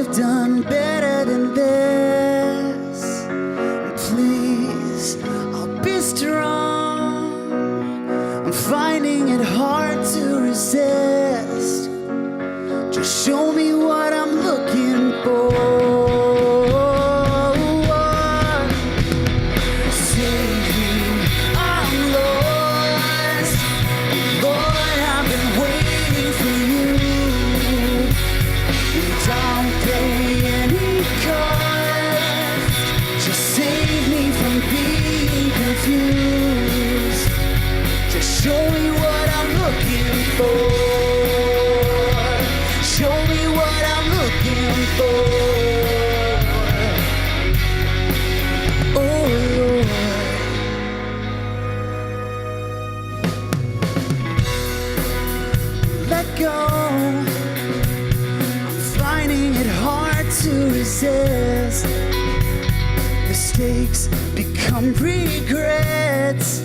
have done better than this. Please, I'll be strong. I'm finding it hard to resist. Just show me what I'm looking for. Save me, I'm lost. Lord, I've been waiting for you. And I'll pay any cost. Just save me from being confused. Just show me what I'm looking for. Show me what I'm looking for. Oh Lord. Let go. I'm finding it hard to resist. Mistakes become regrets.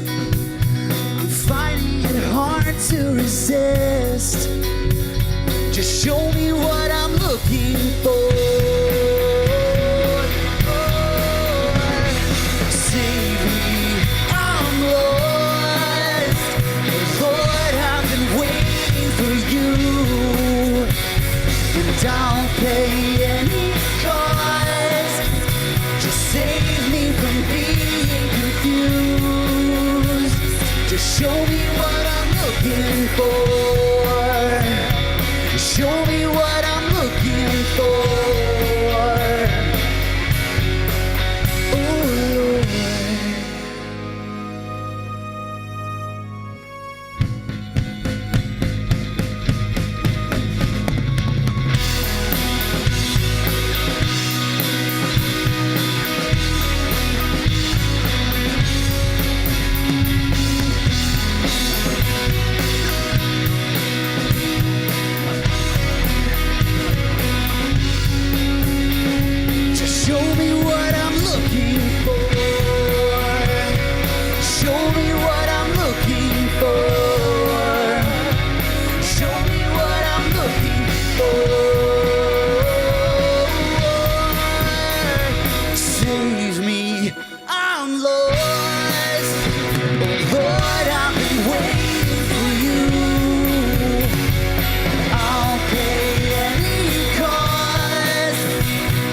I'm finding it hard to resist. Just show me what I'm looking for. Save me, I'm lost. Lord, I've been waiting for you. And I'll pay any cost. Just save me from being confused. Just show me what I'm looking for. Show me what I'm looking for. Oh Lord. Show me what I'm looking for. Show me what I'm looking for. Show me what I'm looking for. Save me, I'm lost. Oh Lord, I've been waiting for you. I'll pay any cost.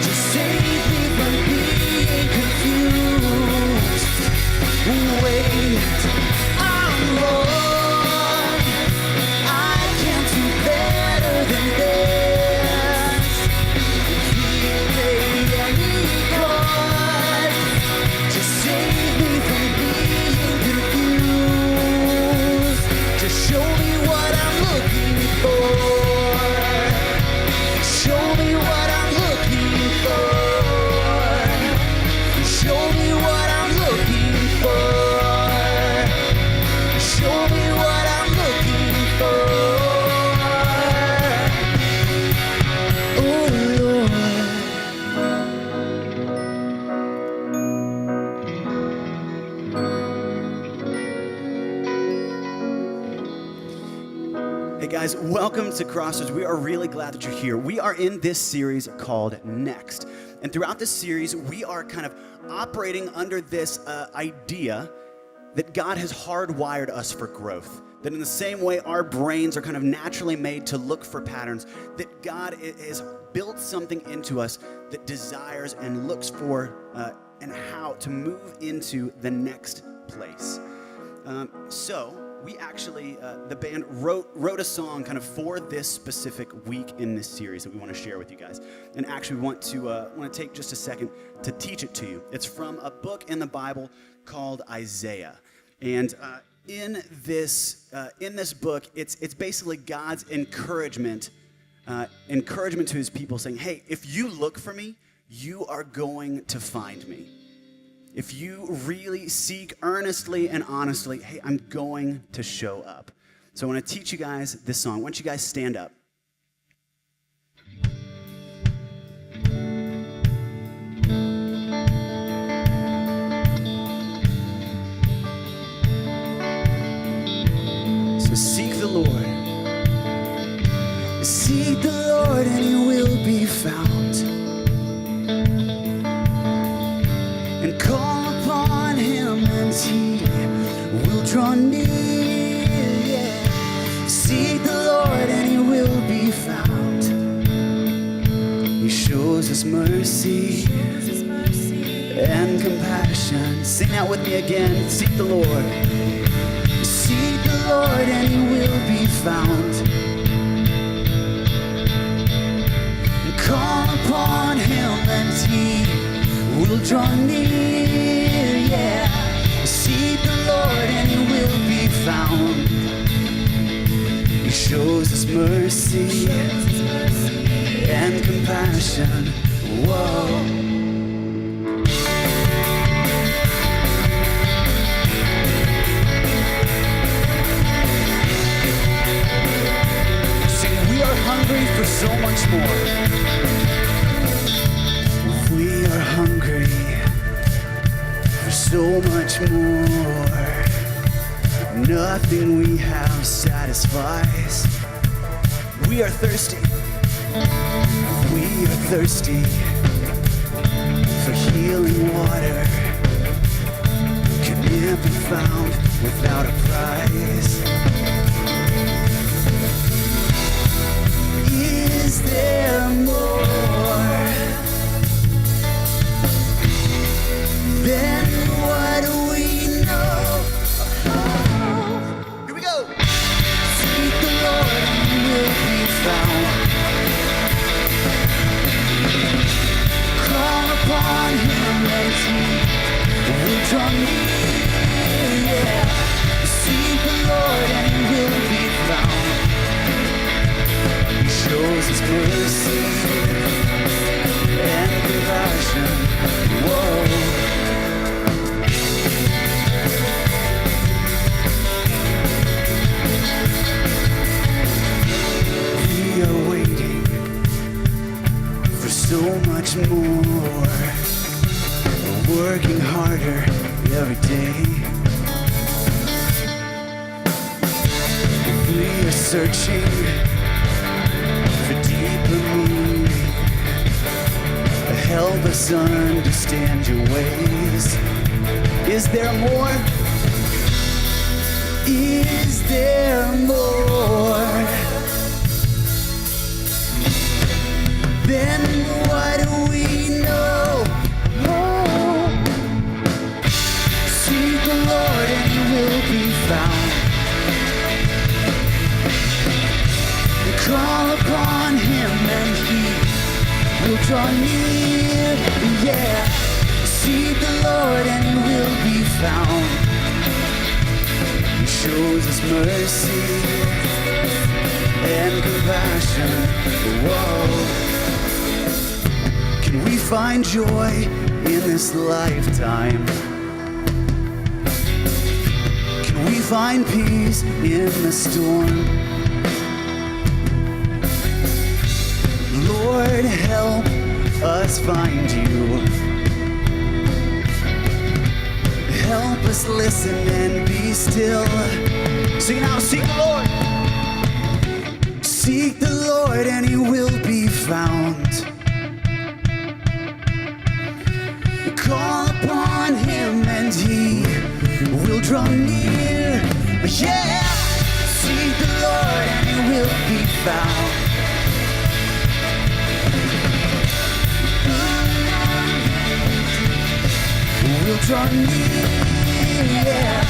Just save me from being confused. Wait, I'm lost. I can't do better than this. He'll pay any cost. Just save me from being confused. Just show me what I'm looking for. Show me what I'm looking for. Show me what I'm looking for. Show me what I'm looking for. Oh Lord. Hey guys, welcome to Crossroads. We are really glad that you're here. We are in this series called Next. And throughout this series, we are kind of operating under this idea that God has hardwired us for growth. That in the same way our brains are kind of naturally made to look for patterns, that God has built something into us that desires and looks for and how to move into the next place. So we actually, the band wrote a song kind of for this specific week in this series that we want to share with you guys. And actually want to take just a second to teach it to you. It's from a book in the Bible called Isaiah. And in this book, it's basically God's encouragement to his people, saying, hey, if you look for me, you are going to find me. If you really seek earnestly and honestly, hey, I'm going to show up. So I want to teach you guys this song. Why don't you guys stand up? So seek the Lord. Seek the Lord and he will be found. He shows us mercy and compassion. Sing out with me again. Seek the Lord. Seek the Lord and he will be found. Call upon him and he will draw near, yeah. Seek the Lord and he will be found. He shows us mercy and compassion. Whoa. We are hungry for so much more. We are hungry for so much more. Nothing we have satisfies. We are thirsty. We are thirsty for healing water. Can it be found without a price? Is there more than what we know? Here we go. Seek the Lord and he will be found. Call upon him and he will draw near, yeah. Seek the Lord and he will be found. Shows his mercy and compassion. Whoa. We are waiting for so much more. We're working harder every day. We are searching for deeper meaning. Help us understand your ways. Is there more? Is there more than what we know? Oh. Seek the Lord and he will be found. Call upon him and he will draw near, yeah. Seek the Lord and he will be found. He shows us mercy and compassion. Whoa. Can we find joy in this lifetime? Can we find peace in the storm? Lord, help us find you. Help us listen and be still. Sing now, seek the Lord. Seek the Lord and he will be found. Call upon him and he will draw near. Yeah, seek the Lord and he will be found. We'll draw near, yeah.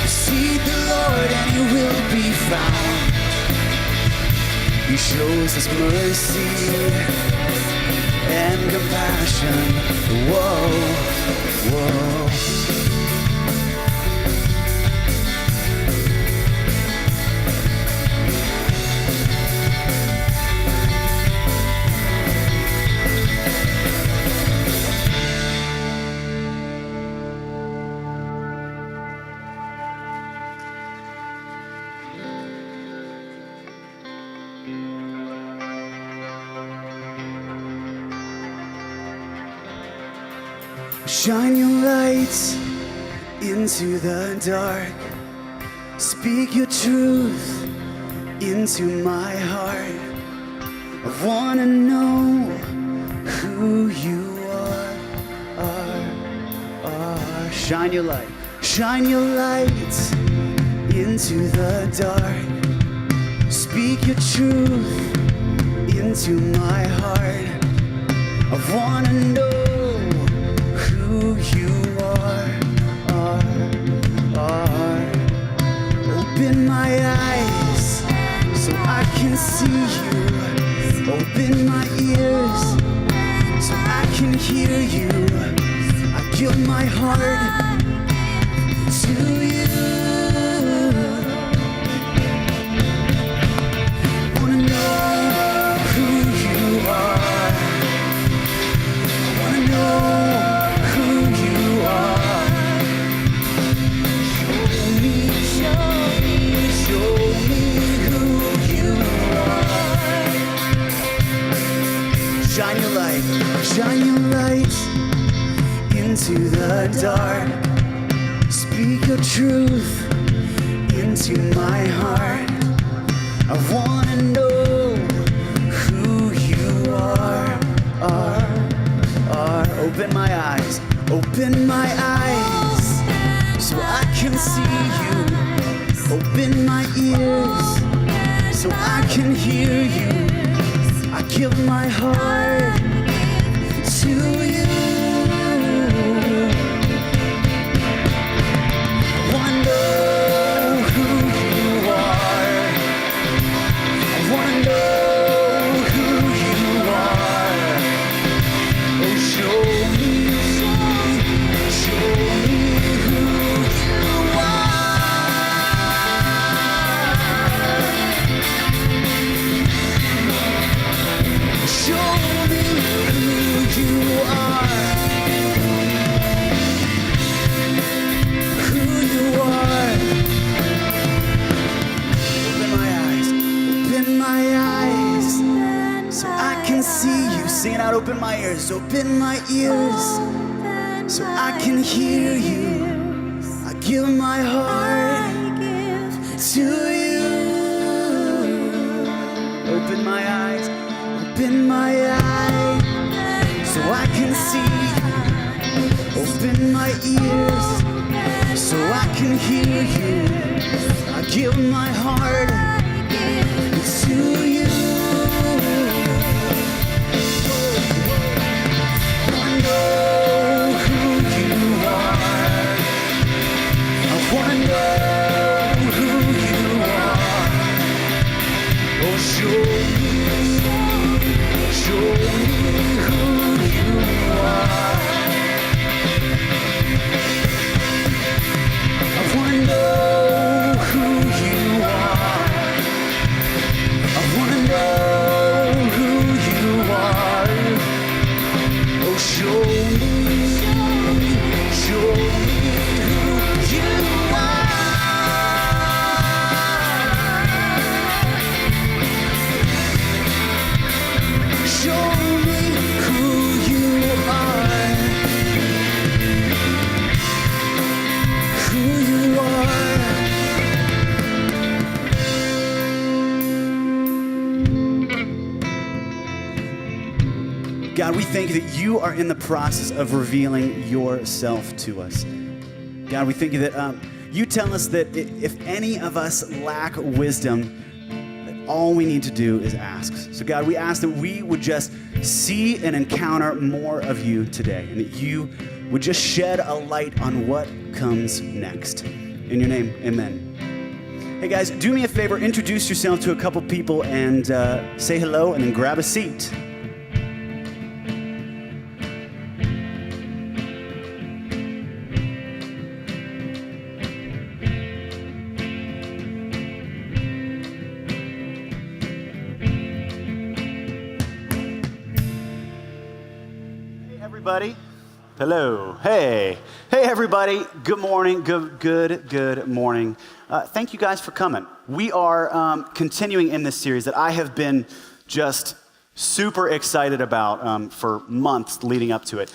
Seek the Lord and he will be found. He shows us mercy and compassion. Whoa, whoa. Shine your lights into the dark. Speak your truth into my heart. I wanna know who you are. Shine your light. Shine your light into the dark. Speak your truth into my heart. wanna know who you are. Open my eyes so I can see you. Open my ears so I can hear you. I give my heart to you. Wanna know who you are. I wanna know who you are. Show me who you are. Shine your light into the dark. Speak your truth into my heart. I wanna know who you are. Open my eyes so I can see you. Open my ears so I can hear you. I give my heart to you. I wanna know who you are. I wanna know who you are. Oh, show me who you are. Show me who you are. Who you are. Open my eyes so I can see you. Sing it out, open my ears so I can hear you. I give my heart to you. Open my eyes so I can see you. Open my ears so I can hear you. I give my heart to you. I know who you are. I wanna know who you are. Oh, show me who you are. I wanna know who you are. I wanna know who you are. Oh, show me who you are. Show me who you are. Who you are. God, we thank you that you are in the process of revealing yourself to us. God, we thank you that you tell us that if any of us lack wisdom, that all we need to do is ask. So God, we ask that we would just see and encounter more of you today, and that you would just shed a light on what comes next. In your name, amen. Hey guys, do me a favor, introduce yourself to a couple people and say hello and then grab a seat. Everybody. Hello. Hey everybody. Good morning. Good morning. Thank you guys for coming. We are continuing in this series that I have been just super excited about for months leading up to it.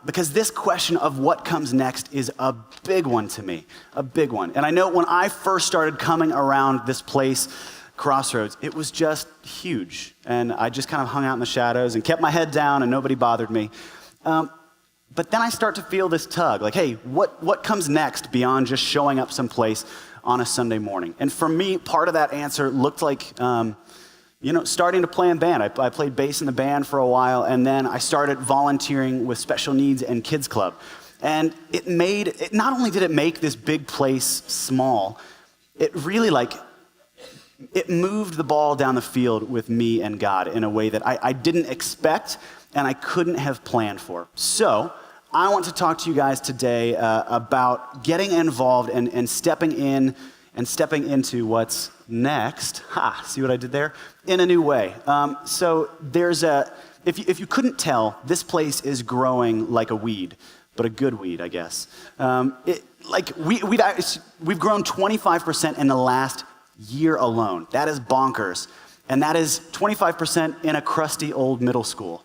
Because this question of what comes next is a big one to me, a big one. And I know when I first started coming around this place, Crossroads, it was just huge. And I just kind of hung out in the shadows and kept my head down and nobody bothered me. But then I start to feel this tug, like, hey, what comes next beyond just showing up someplace on a Sunday morning? And for me, part of that answer looked like starting to play in band. I played bass in the band for a while, and then I started volunteering with special needs and kids club. And not only did it make this big place small, it really it moved the ball down the field with me and God in a way that I didn't expect and I couldn't have planned for. So I want to talk to you guys today about getting involved and stepping in and stepping into what's next. See what I did there? In a new way. So if you couldn't tell, this place is growing like a weed, but a good weed, I guess. We've grown 25% in the last year alone. That is bonkers. And that is 25% in a crusty old middle school.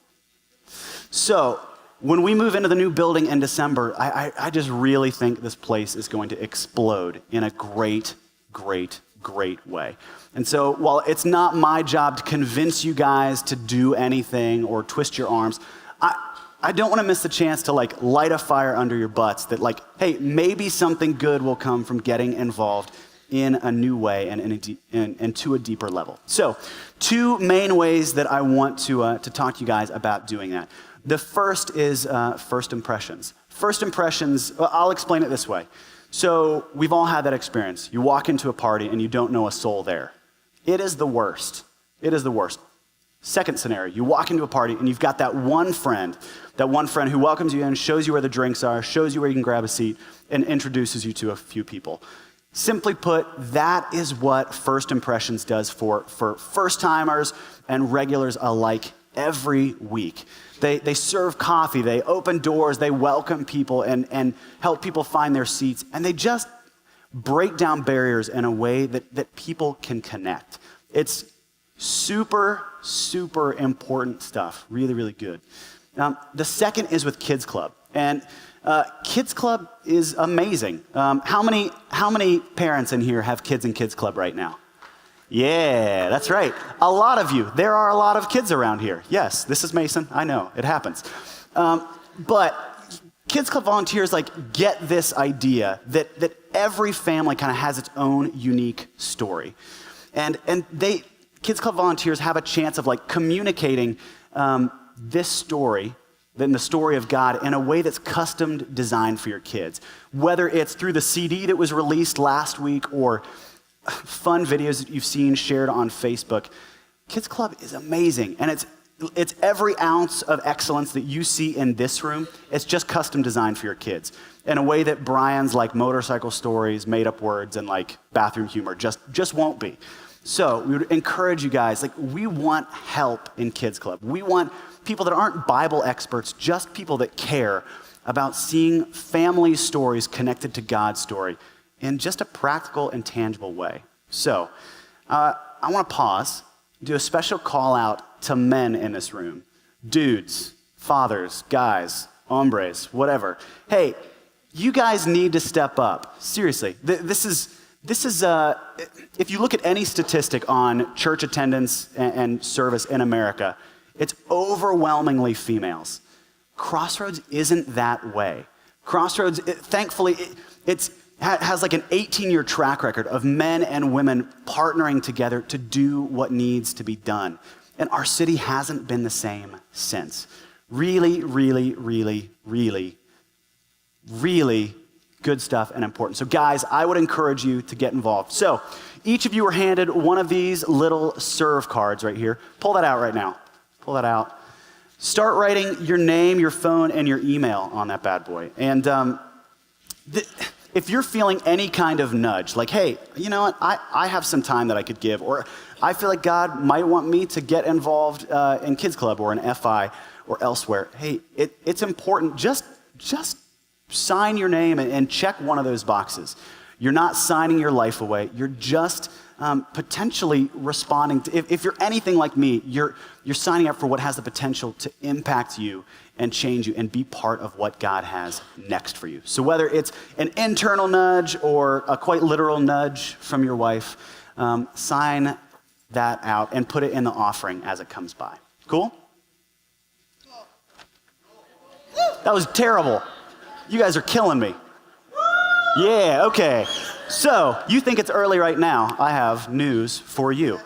So when we move into the new building in December, I just really think this place is going to explode in a great, great, great way. And so while it's not my job to convince you guys to do anything or twist your arms, I don't want to miss the chance to light a fire under your butts that hey, maybe something good will come from getting involved in a new way and to a deeper level. So 2 main ways that I want to talk to you guys about doing that. The first is first impressions. First impressions, I'll explain it this way. So we've all had that experience. You walk into a party and you don't know a soul there. It is the worst. It is the worst. Second scenario, you walk into a party and you've got that one friend who welcomes you in, shows you where the drinks are, shows you where you can grab a seat, and introduces you to a few people. Simply put, that is what First Impressions does for first-timers and regulars alike every week. They serve coffee, they open doors, they welcome people and help people find their seats, and they just break down barriers in a way that people can connect. It's super, super important stuff. Really, really good. The second is with Kids Club. And Kids Club is amazing. How many parents in here have kids in Kids Club right now? Yeah, that's right. A lot of you. There are a lot of kids around here. Yes, this is Mason. I know, it happens. But Kids Club volunteers get this idea that every family kind of has its own unique story. And Kids Club volunteers have a chance of communicating this story, then the story of God, in a way that's custom designed for your kids. Whether it's through the CD that was released last week or fun videos that you've seen shared on Facebook, Kids Club is amazing. And it's every ounce of excellence that you see in this room. It's just custom designed for your kids in a way that Brian's motorcycle stories, made up words, and bathroom humor just won't be. So we would encourage you guys, we want help in Kids Club. We want people that aren't Bible experts, just people that care about seeing family stories connected to God's story in just a practical and tangible way. So I want to pause, do a special call out to men in this room. Dudes, fathers, guys, hombres, whatever. Hey, you guys need to step up. Seriously, this is if you look at any statistic on church attendance and service in America, it's overwhelmingly females. Crossroads isn't that way. Crossroads, thankfully, it has an 18-year track record of men and women partnering together to do what needs to be done. And our city hasn't been the same since. Really, really, really, really, really good stuff and important. So guys, I would encourage you to get involved. So each of you were handed one of these little serve cards right here. Pull that out right now. Pull that out. Start writing your name, your phone, and your email on that bad boy. And if you're feeling any kind of nudge, hey, you know what, I have some time that I could give, or I feel like God might want me to get involved in Kids Club or in FI or elsewhere, hey, it's important. Just sign your name and check one of those boxes. You're not signing your life away. You're just potentially responding to, if you're anything like me, you're signing up for what has the potential to impact you and change you and be part of what God has next for you. So whether it's an internal nudge or a quite literal nudge from your wife, sign that out and put it in the offering as it comes by. Cool? That was terrible. You guys are killing me. Yeah, okay. So, you think it's early right now. I have news for you.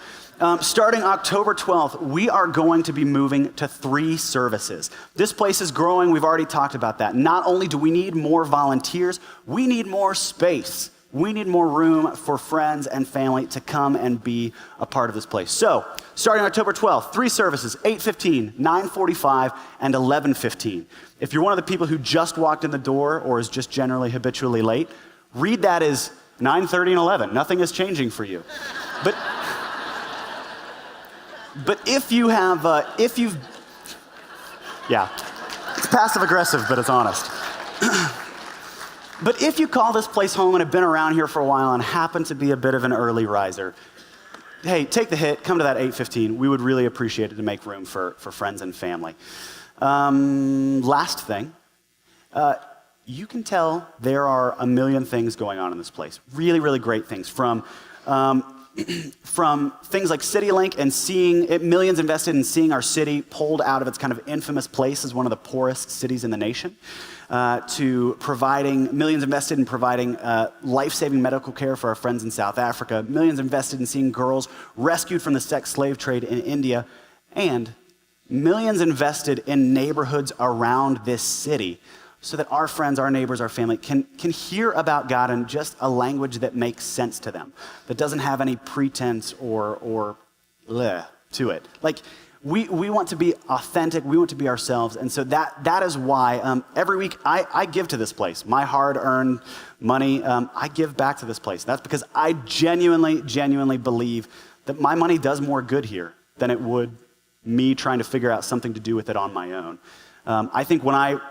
Starting October 12th, we are going to be moving to 3 services. This place is growing. We've already talked about that. Not only do we need more volunteers, we need more space. We need more room for friends and family to come and be a part of this place. So, starting October 12th, 3 services, 8:15, 9:45, and 11:15. If you're one of the people who just walked in the door or is just generally habitually late, read that as 9:30 and 11. Nothing is changing for you. But if you have, yeah, it's passive aggressive, but it's honest. But if you call this place home and have been around here for a while and happen to be a bit of an early riser, hey, take the hit, come to that 8:15. We would really appreciate it to make room for friends and family. Last thing, you can tell there are a million things going on in this place. Really, really great things. From things like CityLink and seeing it, millions invested in seeing our city pulled out of its kind of infamous place as one of the poorest cities in the nation, to providing, millions invested in providing life-saving medical care for our friends in South Africa, millions invested in seeing girls rescued from the sex slave trade in India, and millions invested in neighborhoods around this city so that our friends, our neighbors, our family can hear about God in just a language that makes sense to them, that doesn't have any pretense or bleh to it. Like, we want to be authentic, we want to be ourselves, and so that is why every week I give to this place. My hard-earned money, I give back to this place. That's because I genuinely believe that my money does more good here than it would me trying to figure out something to do with it on my own. I think when I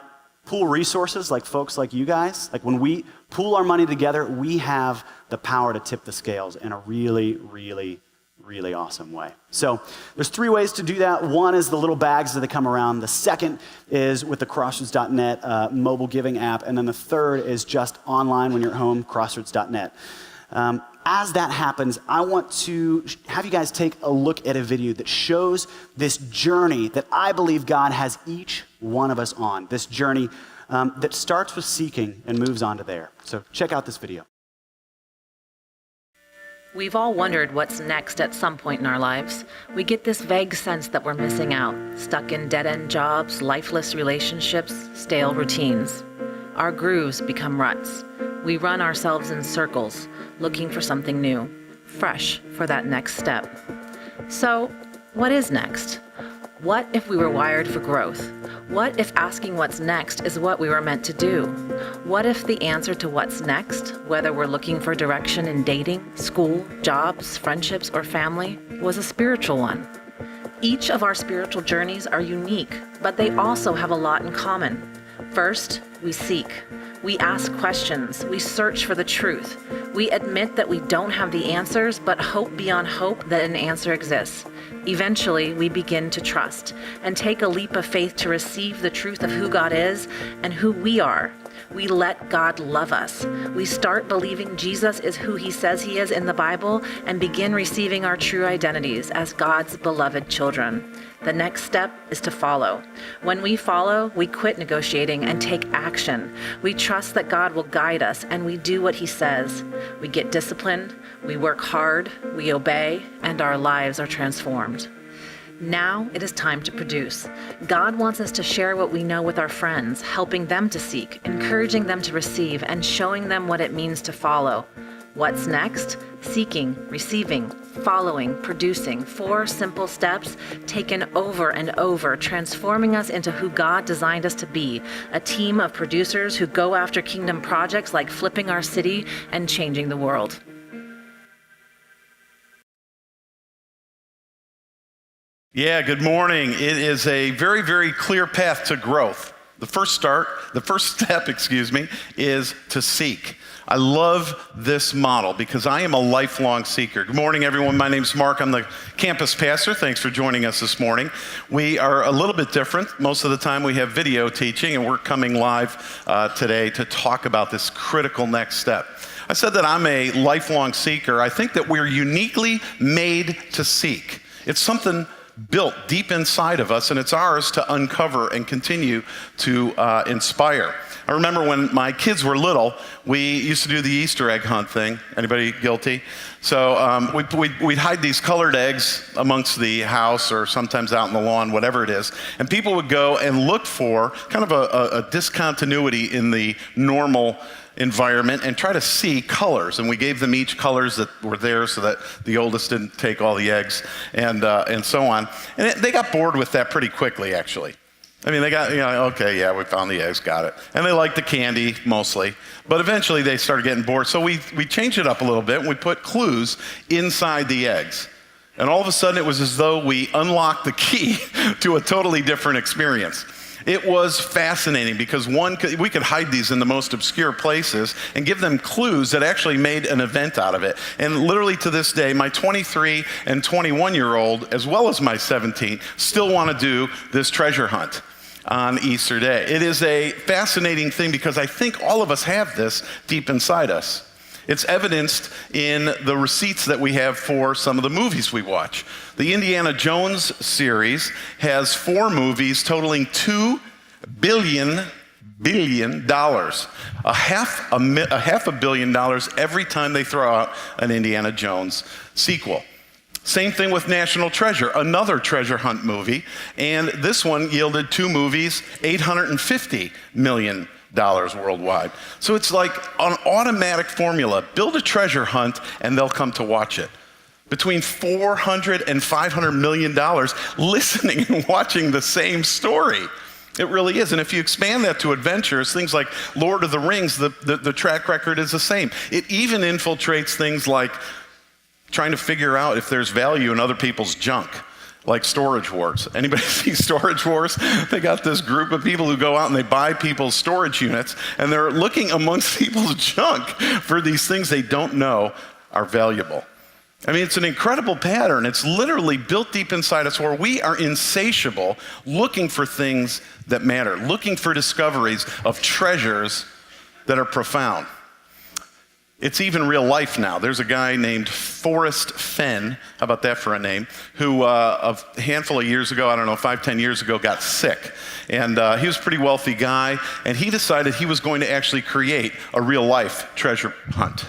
pool resources like folks like you guys, like when we pool our money together, we have the power to tip the scales in a really, really, really awesome way. So there's 3 ways to do that. One is the little bags that come around. The second is with the Crossroads.net mobile giving app. And then the third is just online when you're at home, Crossroads.net. As that happens, I want to have you guys take a look at a video that shows this journey that I believe God has each one of us on. This journey that starts with seeking and moves on to there. So check out this video. We've all wondered what's next at some point in our lives. We get this vague sense that we're missing out, stuck in dead-end jobs, lifeless relationships, stale routines. Our grooves become ruts. We run ourselves in circles, looking for something new, fresh for that next step. So, what is next? What if we were wired for growth? What if asking what's next is what we were meant to do? What if the answer to what's next, whether we're looking for direction in dating, school, jobs, friendships, or family, was a spiritual one? Each of our spiritual journeys are unique, but they also have a lot in common. First, we seek. We ask questions. We search for the truth. We admit that we don't have the answers, but hope beyond hope that an answer exists. Eventually, we begin to trust and take a leap of faith to receive the truth of who God is and who we are. We let God love us. We start believing Jesus is who he says he is in the Bible and begin receiving our true identities as God's beloved children. The next step is to follow. When we follow, we quit negotiating and take action. We trust that God will guide us and we do what he says. We get disciplined, we work hard, we obey, and our lives are transformed. Now it is time to produce. God wants us to share what we know with our friends, helping them to seek, encouraging them to receive, and showing them what it means to follow. What's next? Seeking, receiving, following, producing. 4 simple steps taken over and over, transforming us into who God designed us to be, a team of producers who go after kingdom projects like flipping our city and changing the world. Yeah, good morning. It is a very, very clear path to growth. The first step, is to seek. I love this model because I am a lifelong seeker. Good morning, everyone. My name's Mark. I'm the campus pastor. Thanks for joining us this morning. We are a little bit different. Most of the time we have video teaching, and we're coming live today to talk about this critical next step. I said that I'm a lifelong seeker. I think that we're uniquely made to seek. It's something built deep inside of us, and it's ours to uncover and continue to inspire. I remember when my kids were little, we used to do the Easter egg hunt thing. Anybody guilty? So we'd hide these colored eggs amongst the house or sometimes out in the lawn, whatever it is. And people would go and look for kind of a discontinuity in the normal environment and try to see colors. And we gave them each colors that were there so that the oldest didn't take all the eggs and so on. And they got bored with that pretty quickly, actually. I mean, they got, okay, yeah, we found the eggs, got it. And they liked the candy mostly. But eventually they started getting bored. So we changed it up a little bit and we put clues inside the eggs. And all of a sudden it was as though we unlocked the key to a totally different experience. It was fascinating because we could hide these in the most obscure places and give them clues that actually made an event out of it. And literally to this day, my 23 and 21-year-old, as well as my 17, still want to do this treasure hunt on Easter Day. It is a fascinating thing because I think all of us have this deep inside us. It's evidenced in the receipts that we have for some of the movies we watch. The Indiana Jones series has 4 movies totaling $2 billion, a half a billion dollars every time they throw out an Indiana Jones sequel. Same thing with National Treasure, another treasure hunt movie, and this one yielded 2 movies, $850 million worldwide. So it's like an automatic formula. Build a treasure hunt and they'll come to watch it. Between $400 and $500 million listening and watching the same story. It really is. And if you expand that to adventures, things like Lord of the Rings, the track record is the same. It even infiltrates things like trying to figure out if there's value in other people's junk. Like Storage Wars. Anybody see Storage Wars? They got this group of people who go out and they buy people's storage units and they're looking amongst people's junk for these things they don't know are valuable. I mean, it's an incredible pattern. It's literally built deep inside us where we are insatiable looking for things that matter, looking for discoveries of treasures that are profound. It's even real life now. There's a guy named Forrest Fenn, how about that for a name, who a handful of years ago, 5-10 years ago, got sick. And he was a pretty wealthy guy, and he decided he was going to actually create a real life treasure hunt.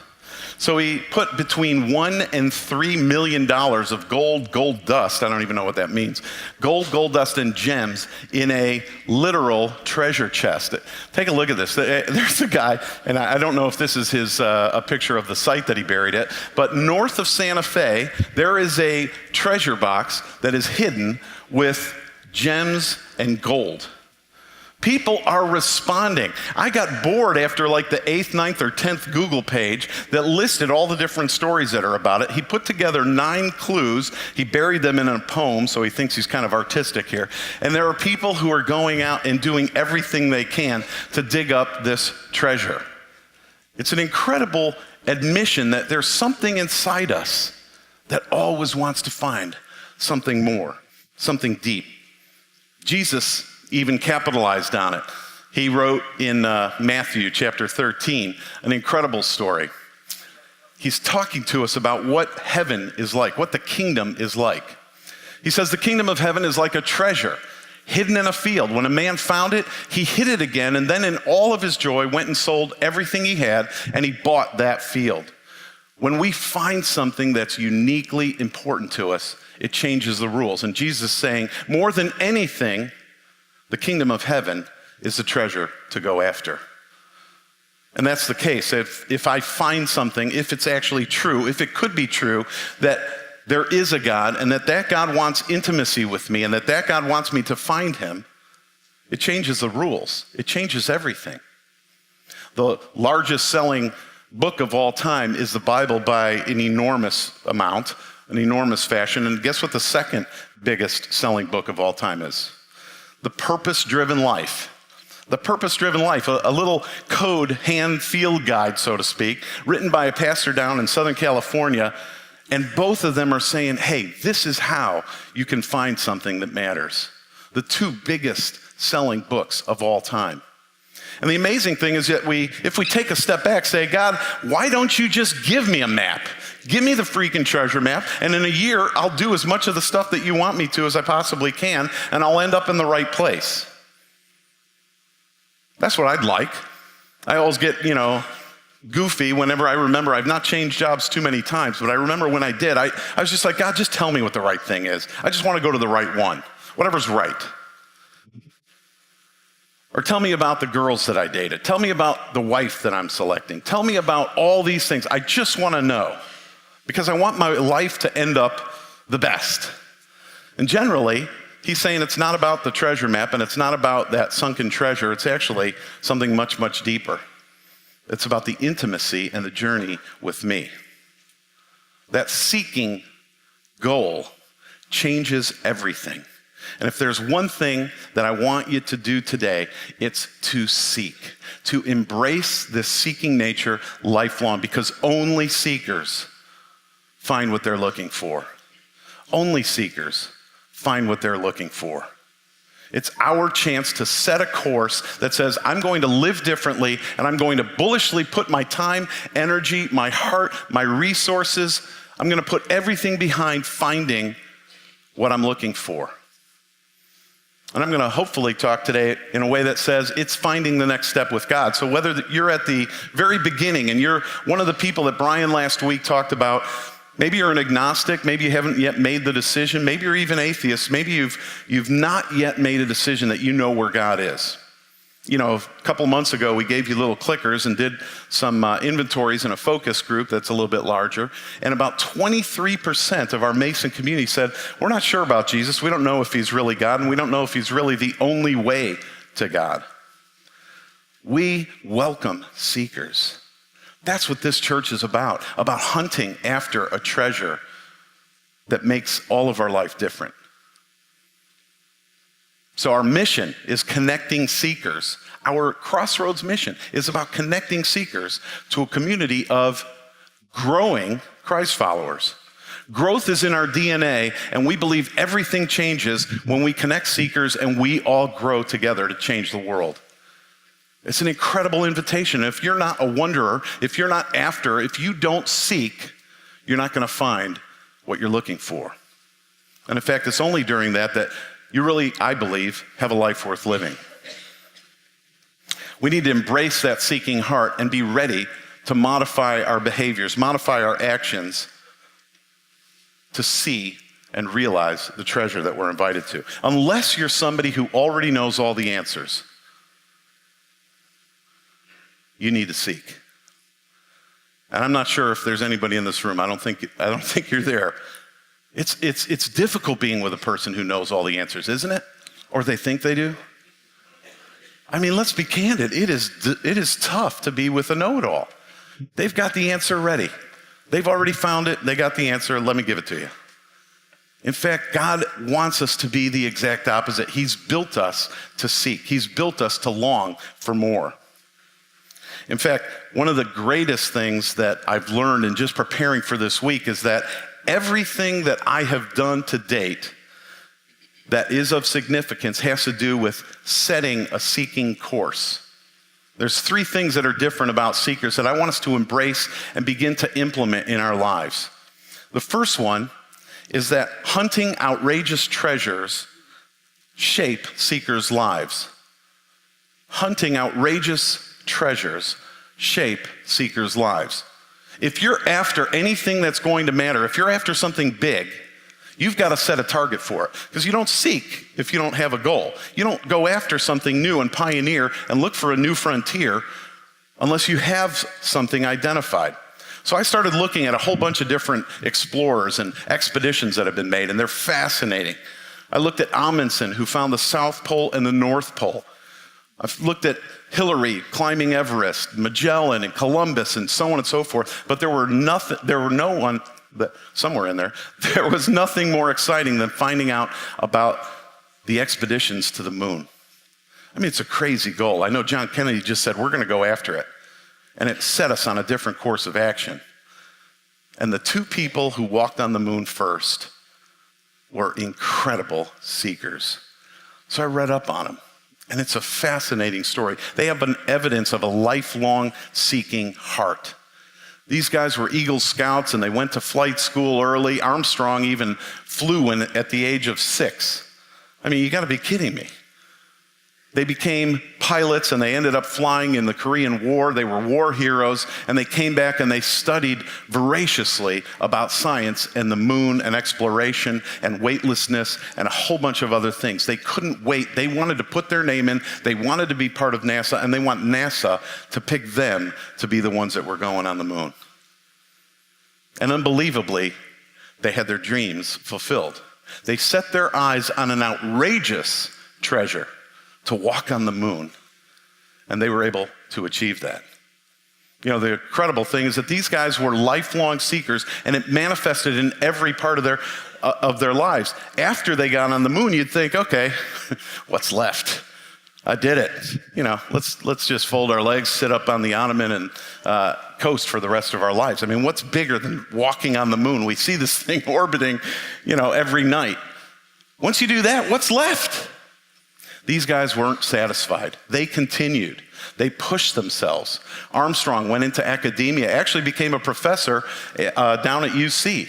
So he put between $1 and $3 million of gold dust, I don't even know what that means, gold dust and gems in a literal treasure chest. Take a look at this. There's a guy, and I don't know if this is a picture of the site that he buried it, but north of Santa Fe, there is a treasure box that is hidden with gems and gold. People are responding. I got bored after like the 8th, 9th, or 10th Google page that listed all the different stories that are about it. He put together 9 clues. He buried them in a poem, so he thinks he's kind of artistic here. And there are people who are going out and doing everything they can to dig up this treasure. It's an incredible admission that there's something inside us that always wants to find something more, something deep. Jesus even capitalized on it. He wrote in Matthew chapter 13 an incredible story. He's talking to us about what heaven is like, what the kingdom is like. He says, the kingdom of heaven is like a treasure hidden in a field. When a man found it, he hid it again, and then in all of his joy went and sold everything he had, and he bought that field. When we find something that's uniquely important to us, it changes the rules. And Jesus is saying, more than anything, the kingdom of heaven is the treasure to go after. And that's the case. If I find something, if it's actually true, if it could be true, that there is a God and that God wants intimacy with me and that God wants me to find him, it changes the rules. It changes everything. The largest selling book of all time is the Bible by an enormous amount, an enormous fashion. And guess what the second biggest selling book of all time is? The Purpose-Driven Life. The Purpose-Driven Life, a little code hand field guide, so to speak, written by a pastor down in Southern California. And both of them are saying, hey, this is how you can find something that matters. The 2 biggest selling books of all time. And the amazing thing is that if we take a step back, say, God, why don't you just give me a map? Give me the freaking treasure map, and in a year, I'll do as much of the stuff that you want me to as I possibly can, and I'll end up in the right place. That's what I'd like. I always get, goofy whenever I remember. I've not changed jobs too many times, but I remember when I did, I was just like, God, just tell me what the right thing is. I just want to go to the right one, whatever's right. Or tell me about the girls that I dated. Tell me about the wife that I'm selecting. Tell me about all these things. I just want to know because I want my life to end up the best. And generally, he's saying it's not about the treasure map and it's not about that sunken treasure. It's actually something much, much deeper. It's about the intimacy and the journey with me. That seeking goal changes everything. And if there's one thing that I want you to do today, it's to seek, to embrace this seeking nature lifelong, because only seekers find what they're looking for. Only seekers find what they're looking for. It's our chance to set a course that says, I'm going to live differently and I'm going to bullishly put my time, energy, my heart, my resources, I'm going to put everything behind finding what I'm looking for. And I'm going to hopefully talk today in a way that says it's finding the next step with God. So whether you're at the very beginning and you're one of the people that Brian last week talked about, maybe you're an agnostic, maybe you haven't yet made the decision, maybe you're even atheist, maybe you've not yet made a decision that you know where God is. You know, a couple months ago, we gave you little clickers and did some inventories in a focus group that's a little bit larger, and about 23% of our Mason community said, we're not sure about Jesus, we don't know if he's really God, and we don't know if he's really the only way to God. We welcome seekers. That's what this church is about hunting after a treasure that makes all of our life different. So our mission is connecting seekers. Our Crossroads mission is about connecting seekers to a community of growing Christ followers. Growth is in our DNA, and we believe everything changes when we connect seekers and we all grow together to change the world. It's an incredible invitation. If you're not a wanderer, if you're not after, if you don't seek, you're not going to find what you're looking for. And in fact, it's only during that you really, I believe, have a life worth living. We need to embrace that seeking heart and be ready to modify our behaviors, modify our actions to see and realize the treasure that we're invited to. Unless you're somebody who already knows all the answers, you need to seek. And I'm not sure if there's anybody in this room. I don't think you're there. It's difficult being with a person who knows all the answers, isn't it? Or they think they do. I mean, let's be candid. It is tough to be with a know-it-all. They've got the answer ready. They've already found it. They got the answer. Let me give it to you. In fact, God wants us to be the exact opposite. He's built us to seek. He's built us to long for more. In fact, one of the greatest things that I've learned in just preparing for this week is that everything that I have done to date that is of significance has to do with setting a seeking course. There's 3 things that are different about seekers that I want us to embrace and begin to implement in our lives. The first one is that hunting outrageous treasures shape seekers' lives. Hunting outrageous treasures shape seekers' lives. If you're after anything that's going to matter, if you're after something big, you've got to set a target for it. Because you don't seek if you don't have a goal. You don't go after something new and pioneer and look for a new frontier unless you have something identified. So I started looking at a whole bunch of different explorers and expeditions that have been made, and they're fascinating. I looked at Amundsen, who found the South Pole and the North Pole. I've looked at Hillary climbing Everest, Magellan and Columbus and so on and so forth, but there was nothing more exciting than finding out about the expeditions to the moon. I mean, it's a crazy goal. I know John Kennedy just said, we're going to go after it. And it set us on a different course of action. And the 2 people who walked on the moon first were incredible seekers. So I read up on them. And it's a fascinating story. They have an evidence of a lifelong seeking heart. These guys were Eagle Scouts and they went to flight school early. Armstrong even flew at the age of 6. I mean, you got to be kidding me. They became pilots and they ended up flying in the Korean War. They were war heroes, and they came back and they studied voraciously about science and the moon and exploration and weightlessness and a whole bunch of other things. They couldn't wait. They wanted to put their name in. They wanted to be part of NASA, and they want NASA to pick them to be the ones that were going on the moon. And unbelievably, they had their dreams fulfilled. They set their eyes on an outrageous treasure, to walk on the moon, and they were able to achieve that. You know, the incredible thing is that these guys were lifelong seekers, and it manifested in every part of their lives. After they got on the moon, you'd think, okay, what's left? I did it. You know, let's just fold our legs, sit up on the ottoman, and coast for the rest of our lives. I mean, what's bigger than walking on the moon? We see this thing orbiting, you know, every night. Once you do that, what's left? These guys weren't satisfied. They continued. They pushed themselves. Armstrong went into academia, actually became a professor down at UC.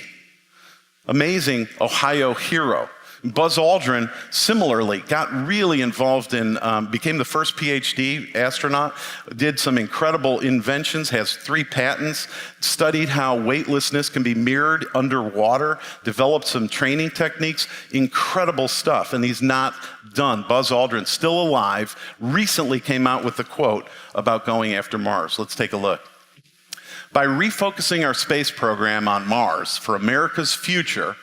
Amazing Ohio hero. Buzz Aldrin similarly got really involved in, became the first PhD astronaut, did some incredible inventions, has 3 patents, studied how weightlessness can be mirrored underwater, developed some training techniques, incredible stuff, and he's not done. Buzz Aldrin, still alive, recently came out with a quote about going after Mars. Let's take a look. By refocusing our space program on Mars for America's future,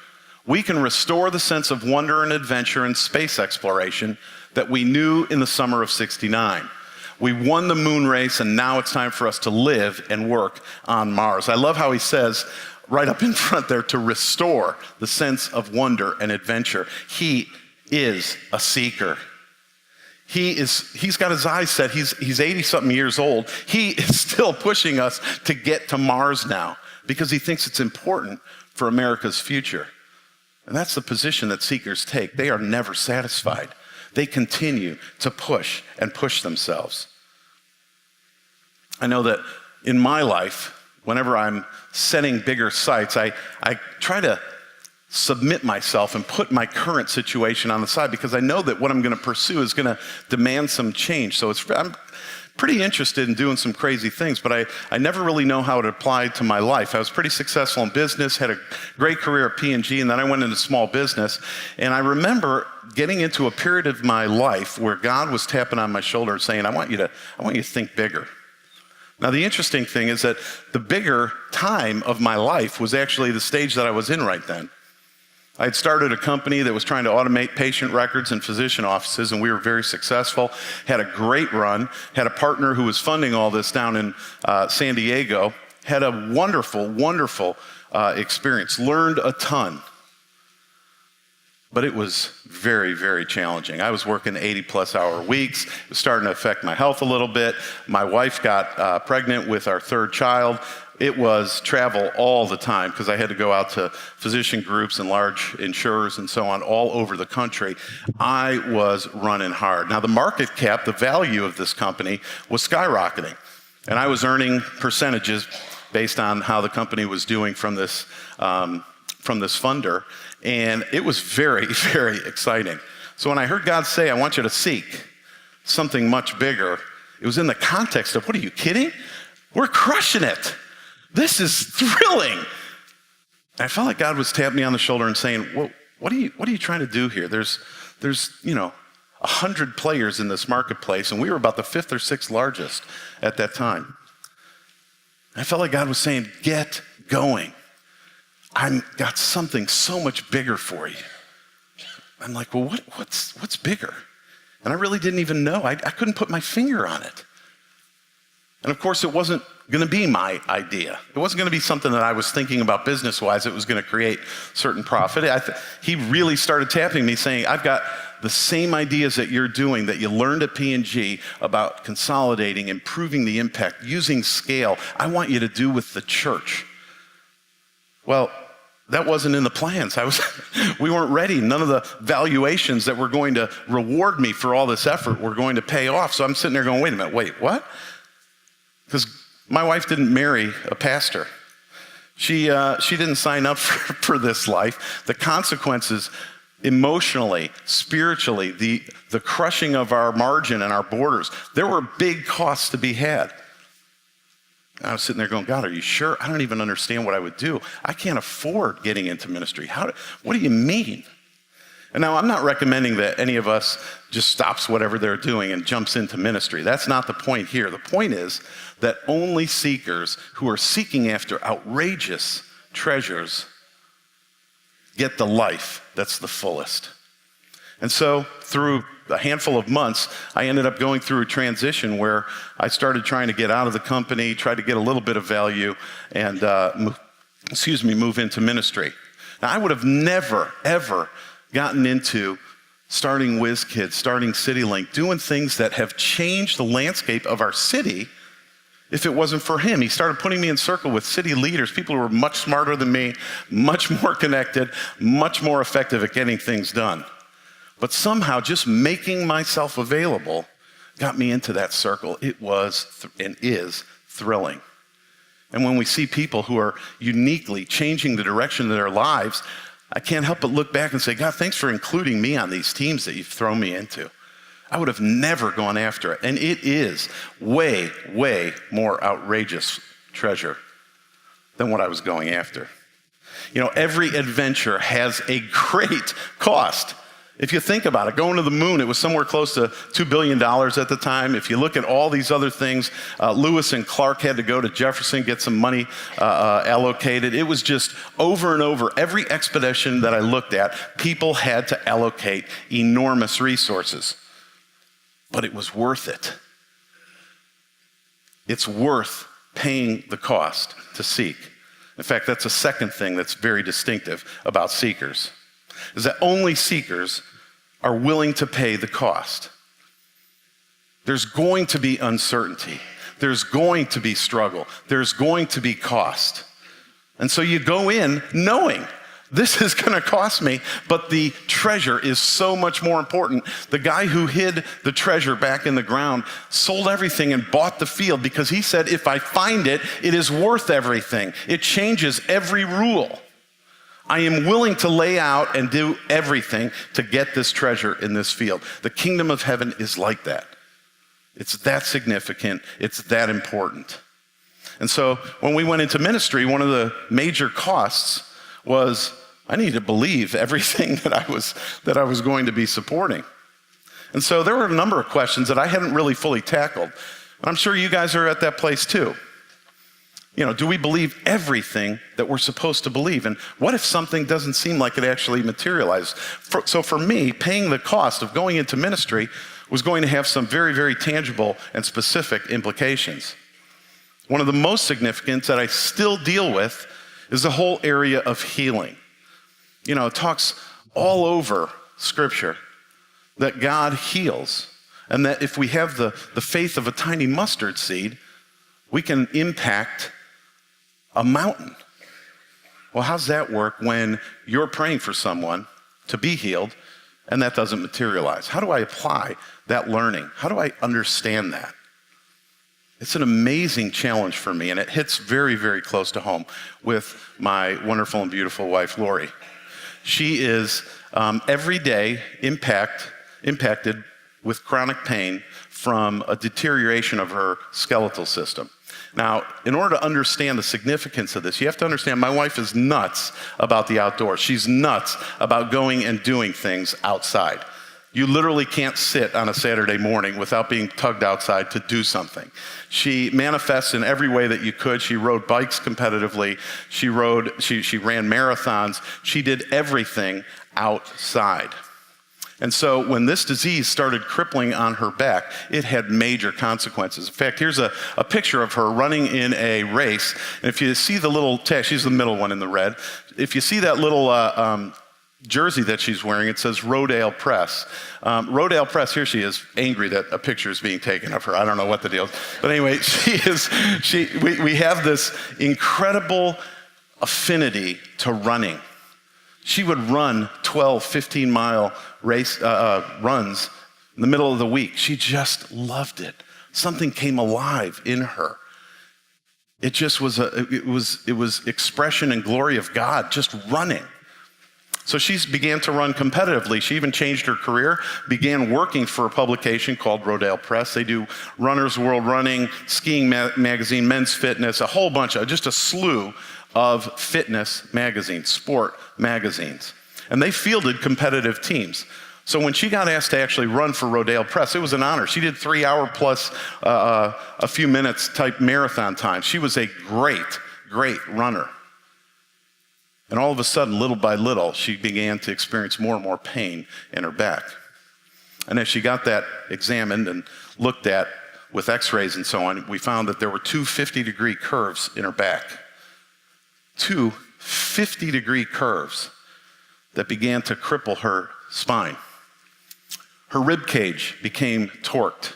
we can restore the sense of wonder and adventure in space exploration that we knew in the summer of '69. We won the moon race, and now it's time for us to live and work on Mars. I love how he says right up in front there, to restore the sense of wonder and adventure. He is a seeker. He's got his eyes set. He's 80-something years old. He is still pushing us to get to Mars now because he thinks it's important for America's future. And that's the position that seekers take. They are never satisfied. They continue to push and push themselves. I know that in my life, whenever I'm setting bigger sights, I try to submit myself and put my current situation on the side because I know that what I'm going to pursue is going to demand some change. So I'm pretty interested in doing some crazy things, but I never really know how it applied to my life. I was pretty successful in business, had a great career at P&G, and then I went into small business. And I remember getting into a period of my life where God was tapping on my shoulder and saying, I want you to think bigger. Now, the interesting thing is that the bigger time of my life was actually the stage that I was in right then. I had started a company that was trying to automate patient records in physician offices, and we were very successful, had a great run, had a partner who was funding all this down in San Diego, had a wonderful, wonderful experience, learned a ton. But it was very, very challenging. I was working 80-plus hour weeks. It was starting to affect my health a little bit. My wife got pregnant with our 3rd child. It was travel all the time because I had to go out to physician groups and large insurers and so on all over the country. I was running hard. Now, the market cap, the value of this company was skyrocketing. And I was earning percentages based on how the company was doing from this funder. And it was very, very exciting. So when I heard God say, I want you to seek something much bigger, it was in the context of, what are you kidding? We're crushing it. This is thrilling. I felt like God was tapping me on the shoulder and saying, well, what are you trying to do here? There's 100 players in this marketplace, and we were about the 5th or 6th largest at that time. I felt like God was saying, get going. I've got something so much bigger for you. I'm like, well, what's bigger? And I really didn't even know. I couldn't put my finger on it. And of course, it wasn't going to be my idea. It wasn't going to be something that I was thinking about business-wise. It was going to create certain profit. He really started tapping me saying, I've got the same ideas that you're doing, that you learned at P&G about consolidating, improving the impact, using scale. I want you to do with the church. Well, that wasn't in the plans. We weren't ready. None of the valuations that were going to reward me for all this effort were going to pay off. So I'm sitting there going, wait a minute, what? Because my wife didn't marry a pastor. She didn't sign up for this life. The consequences emotionally, spiritually, the crushing of our margin and our borders. There were big costs to be had. I was sitting there going, God, are you sure? I don't even understand what I would do. I can't afford getting into ministry. What do you mean? And now I'm not recommending that any of us just stops whatever they're doing and jumps into ministry. That's not the point here. The point is that only seekers who are seeking after outrageous treasures get the life that's the fullest. And so through a handful of months, I ended up going through a transition where I started trying to get out of the company, try to get a little bit of value, and move into ministry. Now, I would have never, ever gotten into starting WizKids, starting CityLink, doing things that have changed the landscape of our city if it wasn't for him. He started putting me in circle with city leaders, people who were much smarter than me, much more connected, much more effective at getting things done. But somehow just making myself available got me into that circle. It was and is thrilling. And when we see people who are uniquely changing the direction of their lives, I can't help but look back and say, God, thanks for including me on these teams that you've thrown me into. I would have never gone after it. And it is way, way more outrageous treasure than what I was going after. You know, every adventure has a great cost. If you think about it, going to the moon, it was somewhere close to $2 billion at the time. If you look at all these other things, Lewis and Clark had to go to Jefferson, get some money allocated. It was just over and over. Every expedition that I looked at, people had to allocate enormous resources. But it was worth it. It's worth paying the cost to seek. In fact, that's a second thing that's very distinctive about seekers, is that only seekers are willing to pay the cost. There's going to be uncertainty. There's going to be struggle. There's going to be cost. And so you go in knowing this is going to cost me, but the treasure is so much more important. The guy who hid the treasure back in the ground sold everything and bought the field because he said, if I find it, it is worth everything. It changes every rule. I am willing to lay out and do everything to get this treasure in this field. The kingdom of heaven is like that. It's that significant. It's that important. And so when we went into ministry, one of the major costs was I needed to believe everything that I was going to be supporting. And so there were a number of questions that I hadn't really fully tackled. And I'm sure you guys are at that place too. You know, do we believe everything that we're supposed to believe? And what if something doesn't seem like it actually materialized? So for me, paying the cost of going into ministry was going to have some very, very tangible and specific implications. One of the most significant that I still deal with is the whole area of healing. You know, it talks all over Scripture that God heals, and that if we have the faith of a tiny mustard seed, we can impact a mountain. Well, how's that work when you're praying for someone to be healed and that doesn't materialize? How do I apply that learning? How do I understand that? It's an amazing challenge for me, and it hits very, very close to home with my wonderful and beautiful wife, Lori. She is every day impacted with chronic pain from a deterioration of her skeletal system. Now, in order to understand the significance of this, you have to understand my wife is nuts about the outdoors. She's nuts about going and doing things outside. You literally can't sit on a Saturday morning without being tugged outside to do something. She manifests in every way that you could. She rode bikes competitively. She ran marathons. She did everything outside. And so when this disease started crippling on her back, it had major consequences. In fact, here's a picture of her running in a race. And if you see the little tag, she's the middle one in the red. If you see that little jersey that she's wearing, it says Rodale Press. Rodale Press, here she is, angry that a picture is being taken of her. I don't know what the deal is. But anyway, we have this incredible affinity to running. She would run 12, 15-mile runs in the middle of the week. She just loved it. Something came alive in her. It just was it was expression and glory of God, just running. So she began to run competitively. She even changed her career, began working for a publication called Rodale Press. They do Runner's World Running, Skiing Magazine, Men's Fitness, a whole bunch of, just a slew of fitness magazines, sport magazines. And they fielded competitive teams. So when she got asked to actually run for Rodale Press, it was an honor. She did 3 hour plus a few minutes type marathon time. She was a great, great runner. And all of a sudden, little by little, she began to experience more and more pain in her back. And as she got that examined and looked at with x-rays and so on, we found that there were two 50-degree curves in her back. Two 50-degree curves that began to cripple her spine. Her rib cage became torqued.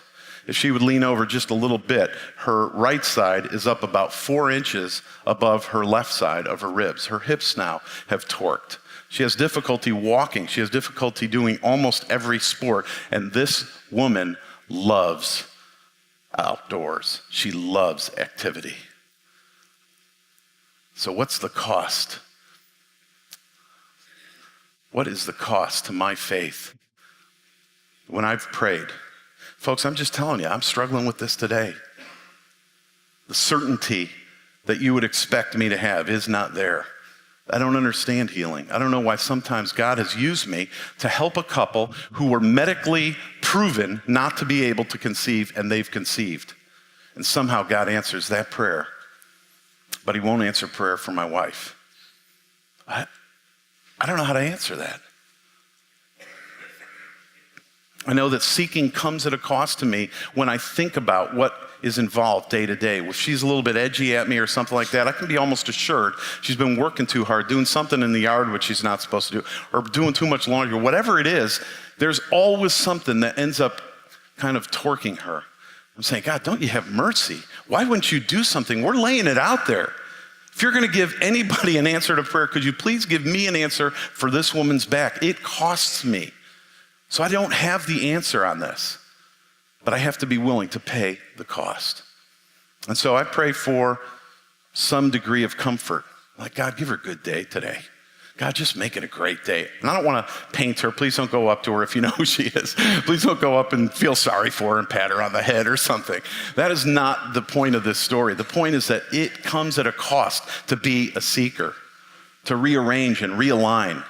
If she would lean over just a little bit, her right side is up about 4 inches above her left side of her ribs. Her hips now have torqued. She has difficulty walking. She has difficulty doing almost every sport. And this woman loves outdoors. She loves activity. So what's the cost? What is the cost to my faith when I've prayed? Folks, I'm just telling you, I'm struggling with this today. The certainty that you would expect me to have is not there. I don't understand healing. I don't know why sometimes God has used me to help a couple who were medically proven not to be able to conceive, and they've conceived. And somehow God answers that prayer, but he won't answer prayer for my wife. I don't know how to answer that. I know that seeking comes at a cost to me when I think about what is involved day to day. If she's a little bit edgy at me or something like that, I can be almost assured she's been working too hard, doing something in the yard which she's not supposed to do, or doing too much laundry, whatever it is, there's always something that ends up kind of torquing her. I'm saying, God, don't you have mercy? Why wouldn't you do something? We're laying it out there. If you're going to give anybody an answer to prayer, could you please give me an answer for this woman's back? It costs me. So I don't have the answer on this, but I have to be willing to pay the cost. And so I pray for some degree of comfort. Like, God, give her a good day today. God, just make it a great day. And I don't want to paint her. Please don't go up to her if you know who she is. Please don't go up and feel sorry for her and pat her on the head or something. That is not the point of this story. The point is that it comes at a cost to be a seeker, to rearrange and realign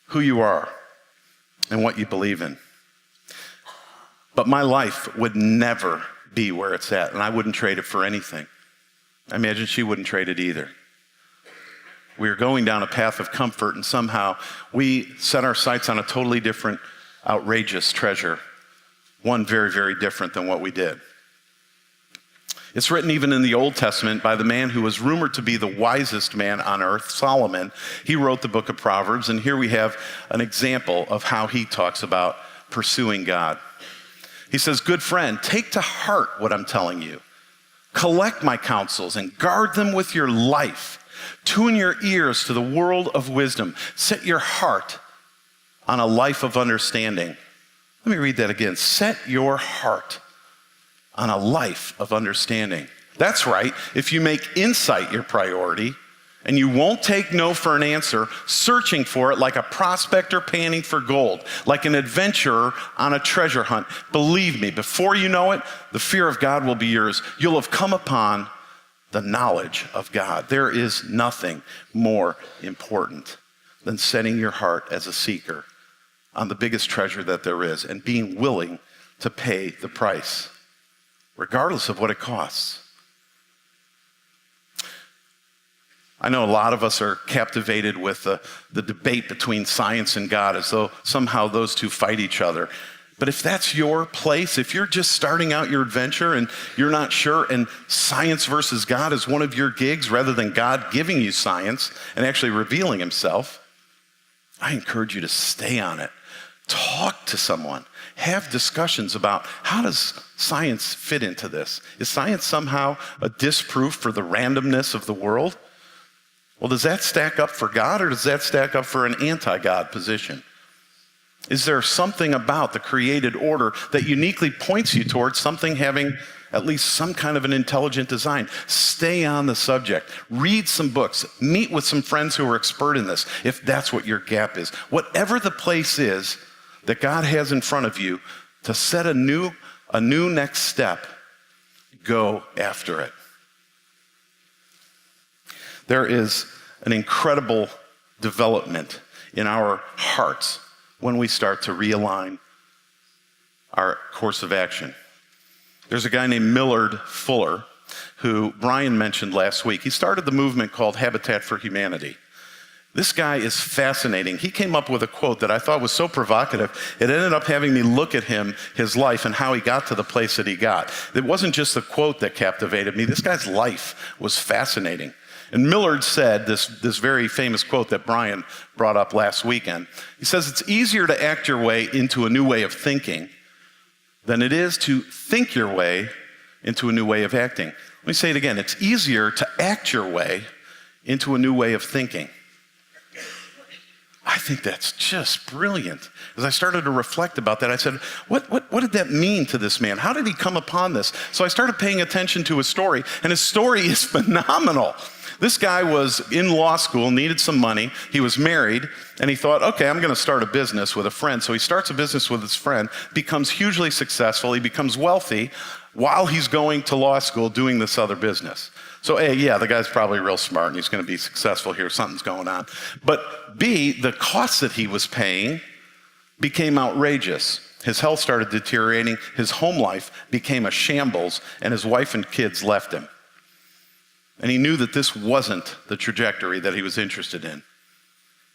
who you are and what you believe in. But my life would never be where it's at, and I wouldn't trade it for anything. I imagine she wouldn't trade it either. We are going down a path of comfort, and somehow we set our sights on a totally different, outrageous treasure, one very, very different than what we did. It's written even in the Old Testament by the man who was rumored to be the wisest man on earth, Solomon. He wrote the book of Proverbs, and here we have an example of how he talks about pursuing God. He says, "Good friend, take to heart what I'm telling you. Collect my counsels and guard them with your life. Tune your ears to the world of wisdom. Set your heart on a life of understanding." Let me read that again. Set your heart on a life of understanding. That's right. If you make insight your priority, and you won't take no for an answer, searching for it like a prospector panning for gold, like an adventurer on a treasure hunt, believe me, before you know it, the fear of God will be yours. You'll have come upon the knowledge of God. There is nothing more important than setting your heart as a seeker on the biggest treasure that there is and being willing to pay the price, regardless of what it costs. I know a lot of us are captivated with the debate between science and God as though somehow those two fight each other. But if that's your place, if you're just starting out your adventure and you're not sure, and science versus God is one of your gigs rather than God giving you science and actually revealing himself, I encourage you to stay on it. Talk to someone. Have discussions about how does science fit into this? Is science somehow a disproof for the randomness of the world? Well, does that stack up for God, or does that stack up for an anti-God position? Is there something about the created order that uniquely points you towards something having at least some kind of an intelligent design? Stay on the subject. Read some books. Meet with some friends who are expert in this, if that's what your gap is. Whatever the place is that God has in front of you to set a new next step, go after it. There is an incredible development in our hearts when we start to realign our course of action. There's a guy named Millard Fuller who Brian mentioned last week. He started the movement called Habitat for Humanity. This guy is fascinating. He came up with a quote that I thought was so provocative, it ended up having me look at him, his life, and how he got to the place that he got. It wasn't just the quote that captivated me. This guy's life was fascinating. And Millard said this very famous quote that Brian brought up last weekend. He says, "It's easier to act your way into a new way of thinking than it is to think your way into a new way of acting." Let me say it again. It's easier to act your way into a new way of thinking. I think that's just brilliant. As I started to reflect about that, I said, what did that mean to this man? How did he come upon this? So I started paying attention to his story, and his story is phenomenal. This guy was in law school, needed some money. He was married, and he thought, okay, I'm going to start a business with a friend. So he starts a business with his friend, becomes hugely successful. He becomes wealthy while he's going to law school doing this other business. So A, yeah, the guy's probably real smart, and he's going to be successful here. Something's going on. But B, the costs that he was paying became outrageous. His health started deteriorating. His home life became a shambles, and his wife and kids left him. And he knew that this wasn't the trajectory that he was interested in.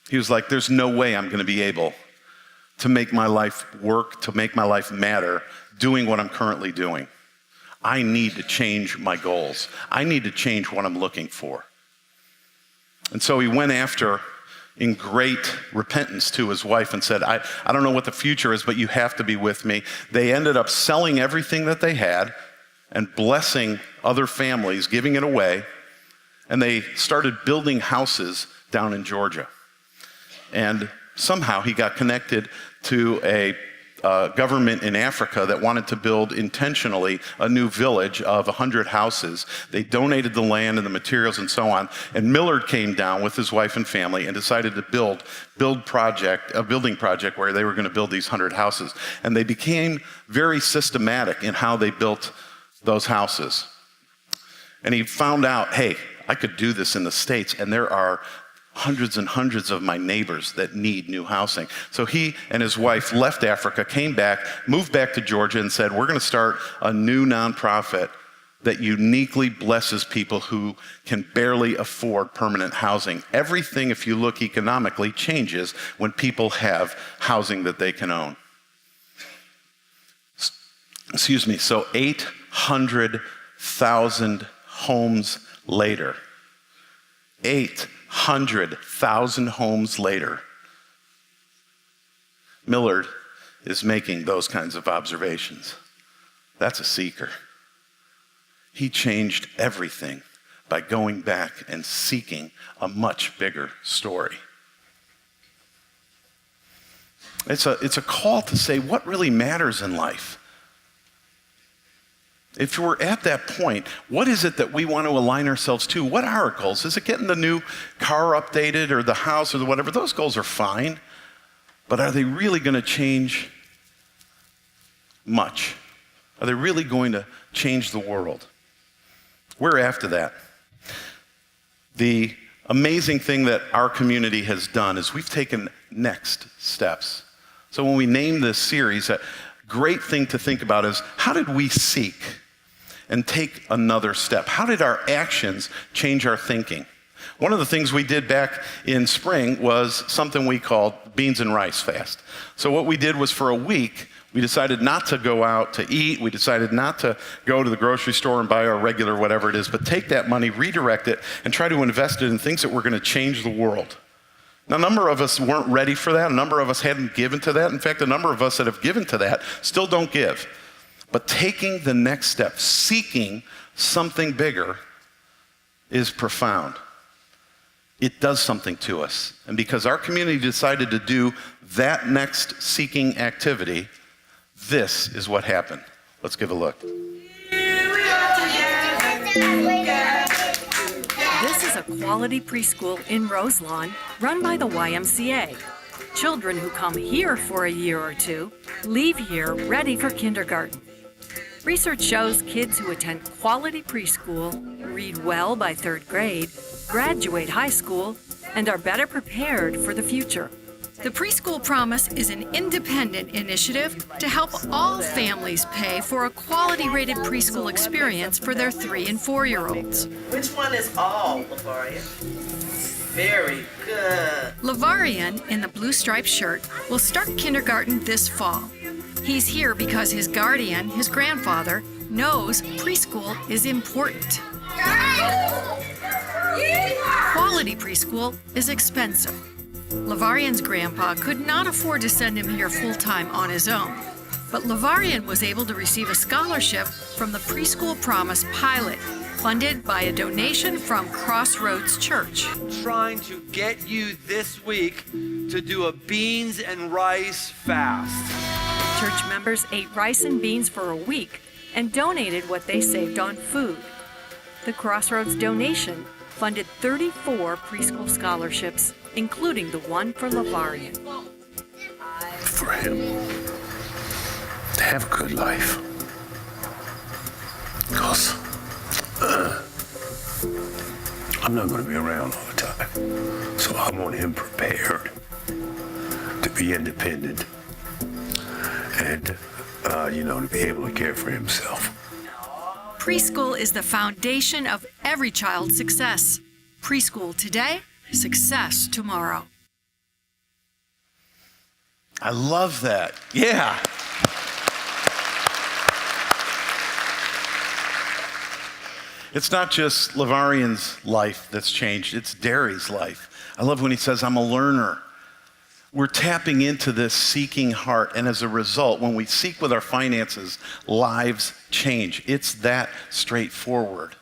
He was like, there's no way I'm going to be able to make my life work, to make my life matter, doing what I'm currently doing. I need to change my goals. I need to change what I'm looking for. And so he went after, in great repentance to his wife, and said, I don't know what the future is, but you have to be with me. They ended up selling everything that they had and blessing other families, giving it away. And they started building houses down in Georgia. And somehow he got connected to a government in Africa that wanted to build intentionally a new village of 100 houses. They donated the land and the materials and so on. And Millard came down with his wife and family and decided to build a building project where they were going to build these 100 houses. And they became very systematic in how they built those houses. And he found out, hey, I could do this in the States, and there are hundreds and hundreds of my neighbors that need new housing. So he and his wife left Africa, came back, moved back to Georgia, and said, we're going to start a new nonprofit that uniquely blesses people who can barely afford permanent housing. Everything, if you look economically, changes when people have housing that they can own. So 800,000 homes later, 800,000 homes later, Millard is making those kinds of observations. That's a seeker. He changed everything by going back and seeking a much bigger story. It's a call to say what really matters in life. If we're at that point, what is it that we want to align ourselves to? What are our goals? Is it getting the new car updated or the house or the whatever? Those goals are fine, but are they really going to change much? Are they really going to change the world? We're after that. The amazing thing that our community has done is we've taken next steps. So when we name this series, a great thing to think about is how did we seek and take another step? How did our actions change our thinking? One of the things we did back in spring was something we called beans and rice fast. So what we did was for a week, we decided not to go out to eat. We decided not to go to the grocery store and buy our regular whatever it is, but take that money, redirect it, and try to invest it in things that were going to change the world. Now, a number of us weren't ready for that. A number of us hadn't given to that. In fact, a number of us that have given to that still don't give. But taking the next step, seeking something bigger, is profound. It does something to us. And because our community decided to do that next seeking activity, this is what happened. Let's give a look. This is a quality preschool in Roselawn run by the YMCA. Children who come here for a year or two leave here ready for kindergarten. Research shows kids who attend quality preschool read well by 3rd grade, graduate high school, and are better prepared for the future. The Preschool Promise is an independent initiative to help all families pay for a quality-rated preschool experience for their 3- and 4-year-olds. Which one is all, Lavarian? Very good. Lavarian, in the blue striped shirt, will start kindergarten this fall. He's here because his guardian, his grandfather, knows preschool is important. Quality preschool is expensive. Lavarian's grandpa could not afford to send him here full-time on his own, but Lavarian was able to receive a scholarship from the Preschool Promise pilot, funded by a donation from Crossroads Church. Trying to get you this week to do a beans and rice fast. Church members ate rice and beans for a week and donated what they saved on food. The Crossroads donation funded 34 preschool scholarships, including the one for Lavarian. For him to have a good life. Because I'm not going to be around all the time. So I want him prepared to be independent and, to be able to care for himself. Preschool is the foundation of every child's success. Preschool today, success tomorrow. I love that. Yeah. It's not just Lavarian's life that's changed, it's Derry's life. I love when he says, I'm a learner. We're tapping into this seeking heart, and as a result, when we seek with our finances, lives change. It's that straightforward.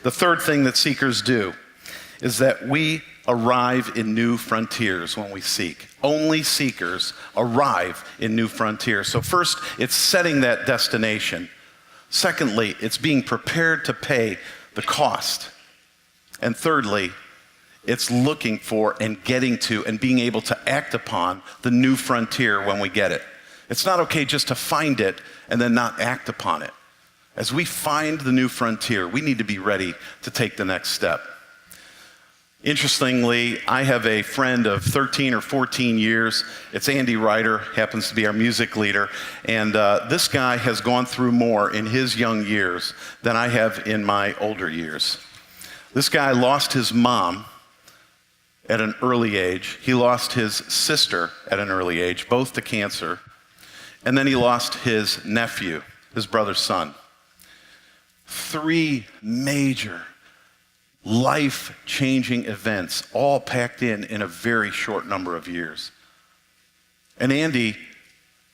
The third thing that seekers do is that we arrive in new frontiers when we seek. Only seekers arrive in new frontiers. So first, it's setting that destination. Secondly, it's being prepared to pay the cost. And thirdly, it's looking for and getting to and being able to act upon the new frontier when we get it. It's not okay just to find it and then not act upon it. As we find the new frontier, we need to be ready to take the next step. Interestingly, I have a friend of 13 or 14 years. It's Andy Ryder, happens to be our music leader. And this guy has gone through more in his young years than I have in my older years. This guy lost his mom at an early age. He lost his sister at an early age, both to cancer. And then he lost his nephew, his brother's son. 3 major life-changing events, all packed in a very short number of years. And Andy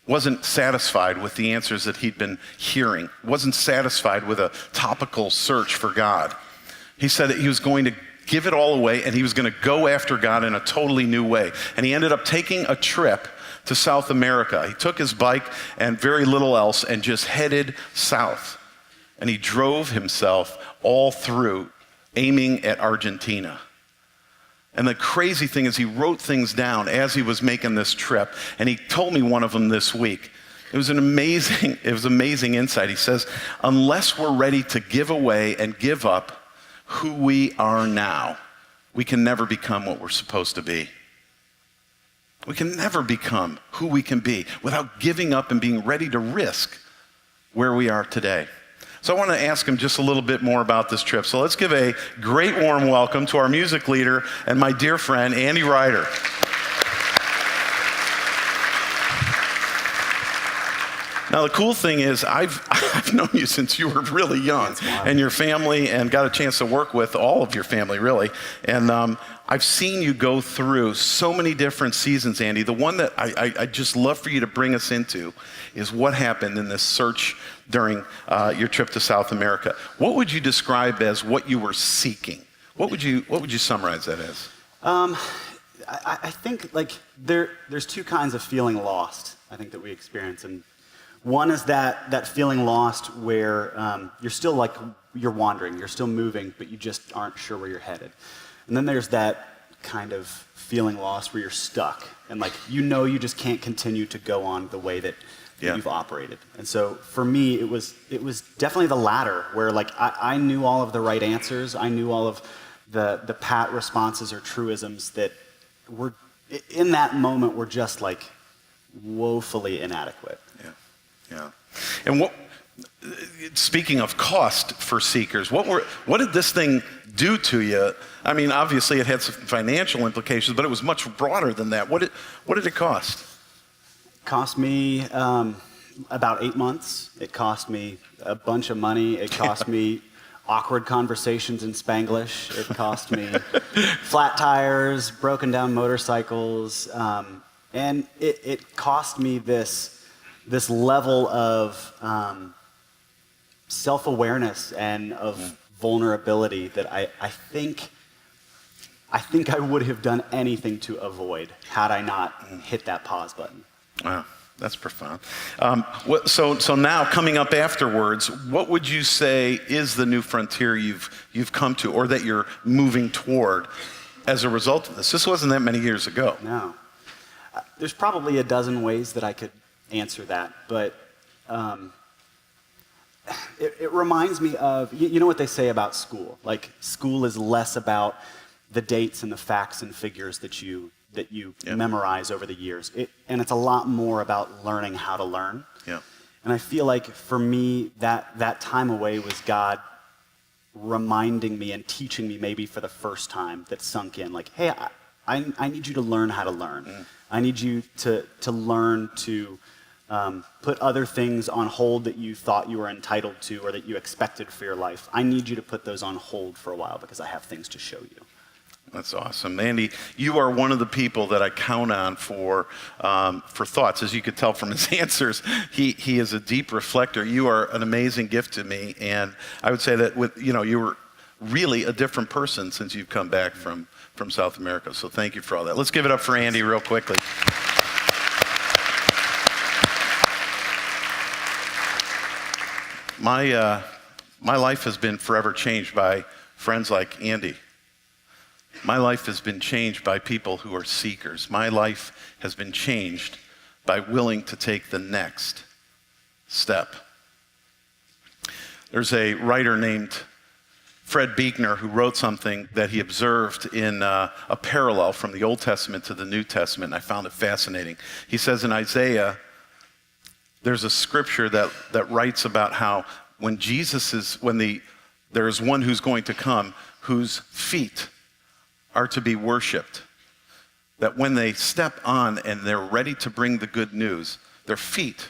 wasn't satisfied with the answers that he'd been hearing, wasn't satisfied with a topical search for God. He said that he was going to give it all away and he was going to go after God in a totally new way. And he ended up taking a trip to South America. He took his bike and very little else and just headed south. And he drove himself all through, aiming at Argentina. And the crazy thing is he wrote things down as he was making this trip, and he told me one of them this week. It was amazing insight. He says, unless we're ready to give away and give up who we are now, we can never become what we're supposed to be. We can never become who we can be without giving up and being ready to risk where we are today. So I want to ask him just a little bit more about this trip. So let's give a great warm welcome to our music leader and my dear friend, Andy Ryder. Now, the cool thing is I've known you since you were really young, and your family, and got a chance to work with all of your family, really. And I've seen you go through so many different seasons, Andy. The one that I just love for you to bring us into is what happened in this search during your trip to South America. What would you describe as what you were seeking? What would you summarize that as? I think like there's two kinds of feeling lost, I think, that we experience. And one is that feeling lost where you're still like, you're wandering, you're still moving, but you just aren't sure where you're headed. And then there's that kind of feeling lost where you're stuck and like, you just can't continue to go on the way that you've operated. And so for me, it was definitely the latter, where like I knew all of the right answers. I knew all of the pat responses or truisms that were, in that moment, were just like woefully inadequate. Yeah. And speaking of cost for seekers, what did this thing do to you? I mean, obviously it had some financial implications, but it was much broader than that. What did it cost? Cost me about 8 months. It cost me a bunch of money. It cost me awkward conversations in Spanglish. It cost me flat tires, broken down motorcycles, and it cost me this level of self-awareness and of vulnerability that I think I would have done anything to avoid had I not hit that pause button. Wow, that's profound. So now, coming up afterwards, what would you say is the new frontier you've come to, or that you're moving toward as a result of this? This wasn't that many years ago. No. There's probably a dozen ways that I could answer that, but it reminds me of, you know what they say about school? Like, school is less about the dates and the facts and figures that you memorize over the years. And it's a lot more about learning how to learn. Yeah. And I feel like for me, that time away was God reminding me and teaching me, maybe for the first time, that sunk in. Like, hey, I need you to learn how to learn. I need you to learn to put other things on hold that you thought you were entitled to or that you expected for your life. I need you to put those on hold for a while because I have things to show you. That's awesome. Andy, you are one of the people that I count on for thoughts. As you could tell from his answers, he is a deep reflector. You are an amazing gift to me, and I would say that you were really a different person since you've come back from South America. So thank you for all that. Let's give it up for Andy real quickly. My life has been forever changed by friends like Andy. My life has been changed by people who are seekers. My life has been changed by willing to take the next step. There's a writer named Fred Buechner who wrote something that he observed in a parallel from the Old Testament to the New Testament, and I found it fascinating. He says in Isaiah, there's a scripture that writes about how when there is one who's going to come whose feet are to be worshiped, that when they step on and they're ready to bring the good news, their feet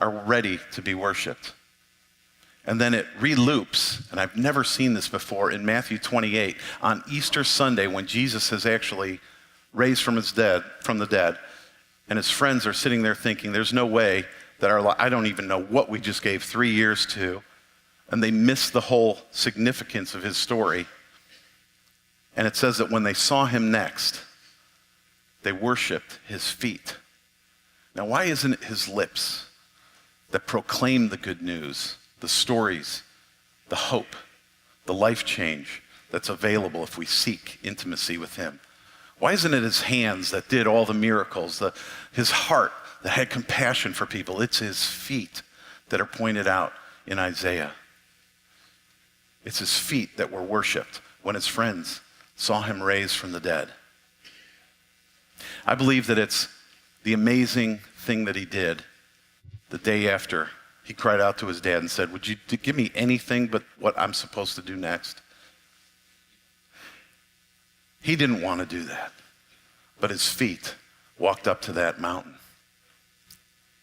are ready to be worshiped. And then it reloops, and I've never seen this before, in Matthew 28, on Easter Sunday, when Jesus has actually raised from the dead, and his friends are sitting there thinking, there's no way that I don't even know what we just gave 3 years to, and they miss the whole significance of his story. And it says that when they saw him next, they worshiped his feet. Now, why isn't it his lips that proclaim the good news, the stories, the hope, the life change that's available if we seek intimacy with him? Why isn't it his hands that did all the miracles, his heart that had compassion for people? It's his feet that are pointed out in Isaiah. It's his feet that were worshiped when his friends saw him raised from the dead. I believe that it's the amazing thing that he did the day after he cried out to his dad and said, would you give me anything but what I'm supposed to do next? He didn't want to do that, but his feet walked up to that mountain.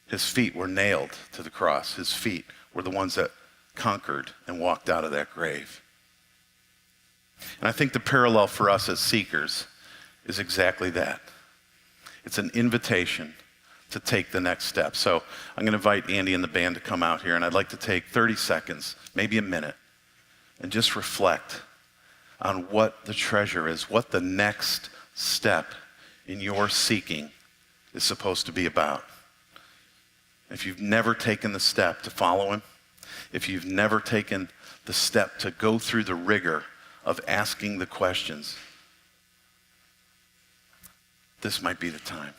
His feet were nailed to the cross. His feet were the ones that conquered and walked out of that grave. And I think the parallel for us as seekers is exactly that. It's an invitation to take the next step. So I'm going to invite Andy and the band to come out here, and I'd like to take 30 seconds, maybe a minute, and just reflect on what the treasure is, what the next step in your seeking is supposed to be about. If you've never taken the step to follow him, if you've never taken the step to go through the rigor of asking the questions, this might be the time.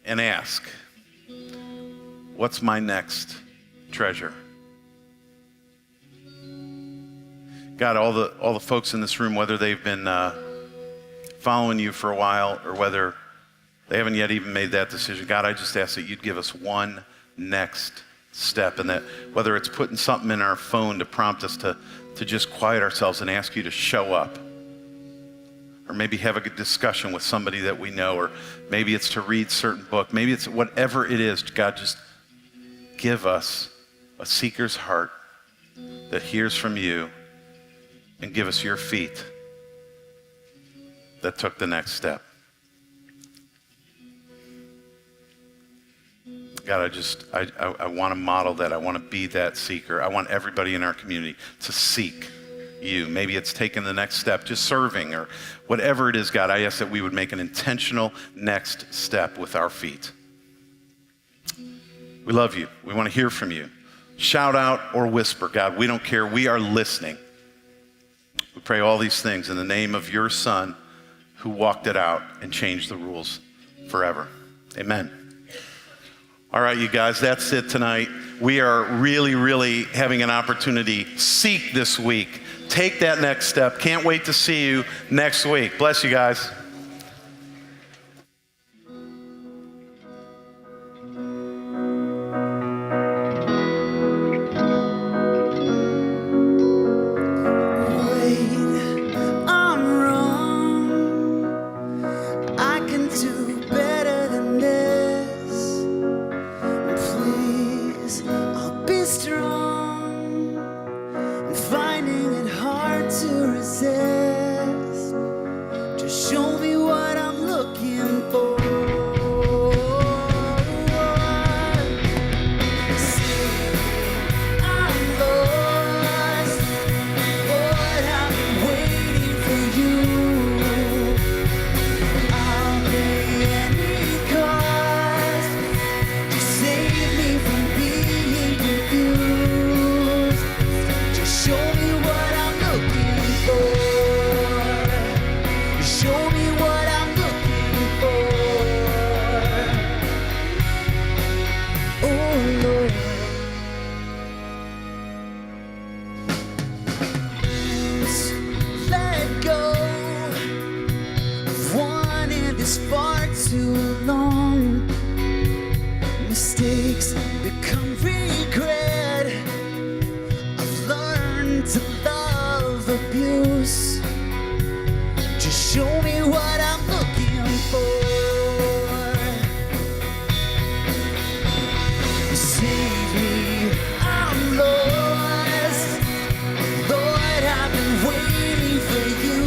And ask, what's my next treasure? God, all the folks in this room, whether they've been following you for a while or whether they haven't yet even made that decision, God, I just ask that you'd give us one next step, and that whether it's putting something in our phone to prompt us to just quiet ourselves and ask you to show up, or maybe have a good discussion with somebody that we know, or maybe it's to read certain book, maybe it's whatever it is, God, just give us a seeker's heart that hears from you, and give us your feet that took the next step. God, I want to model that. I want to be that seeker. I want everybody in our community to seek you. Maybe it's taking the next step, just serving, or whatever it is, God, I ask that we would make an intentional next step with our feet. We love you. We want to hear from you. Shout out or whisper, God, we don't care. We are listening. We pray all these things in the name of your Son who walked it out and changed the rules forever. Amen. All right, you guys, that's it tonight. We are really, really having an opportunity. Seek this week. Take that next step. Can't wait to see you next week. Bless you guys. Mistakes become regret. I've learned to love abuse. Just show me what I'm looking for. Save me, I'm lost. Lord, I've been waiting for you.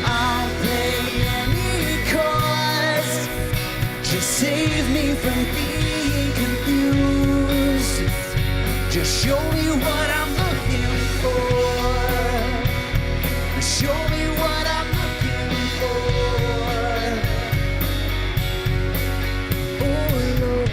I'll pay any cost. Just save me from being confused. Just show me what I'm looking for. Show me what I'm looking for. Oh Lord.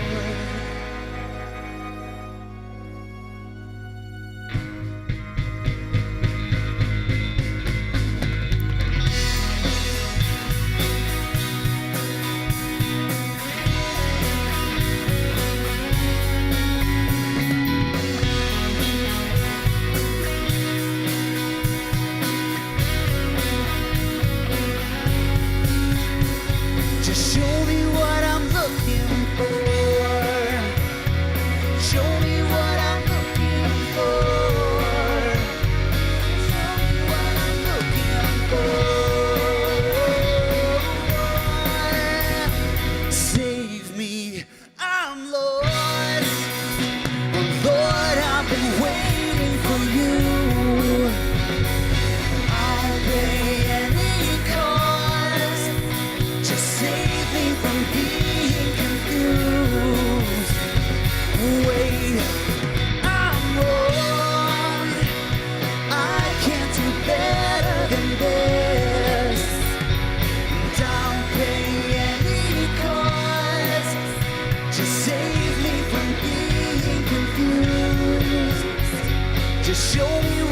Show me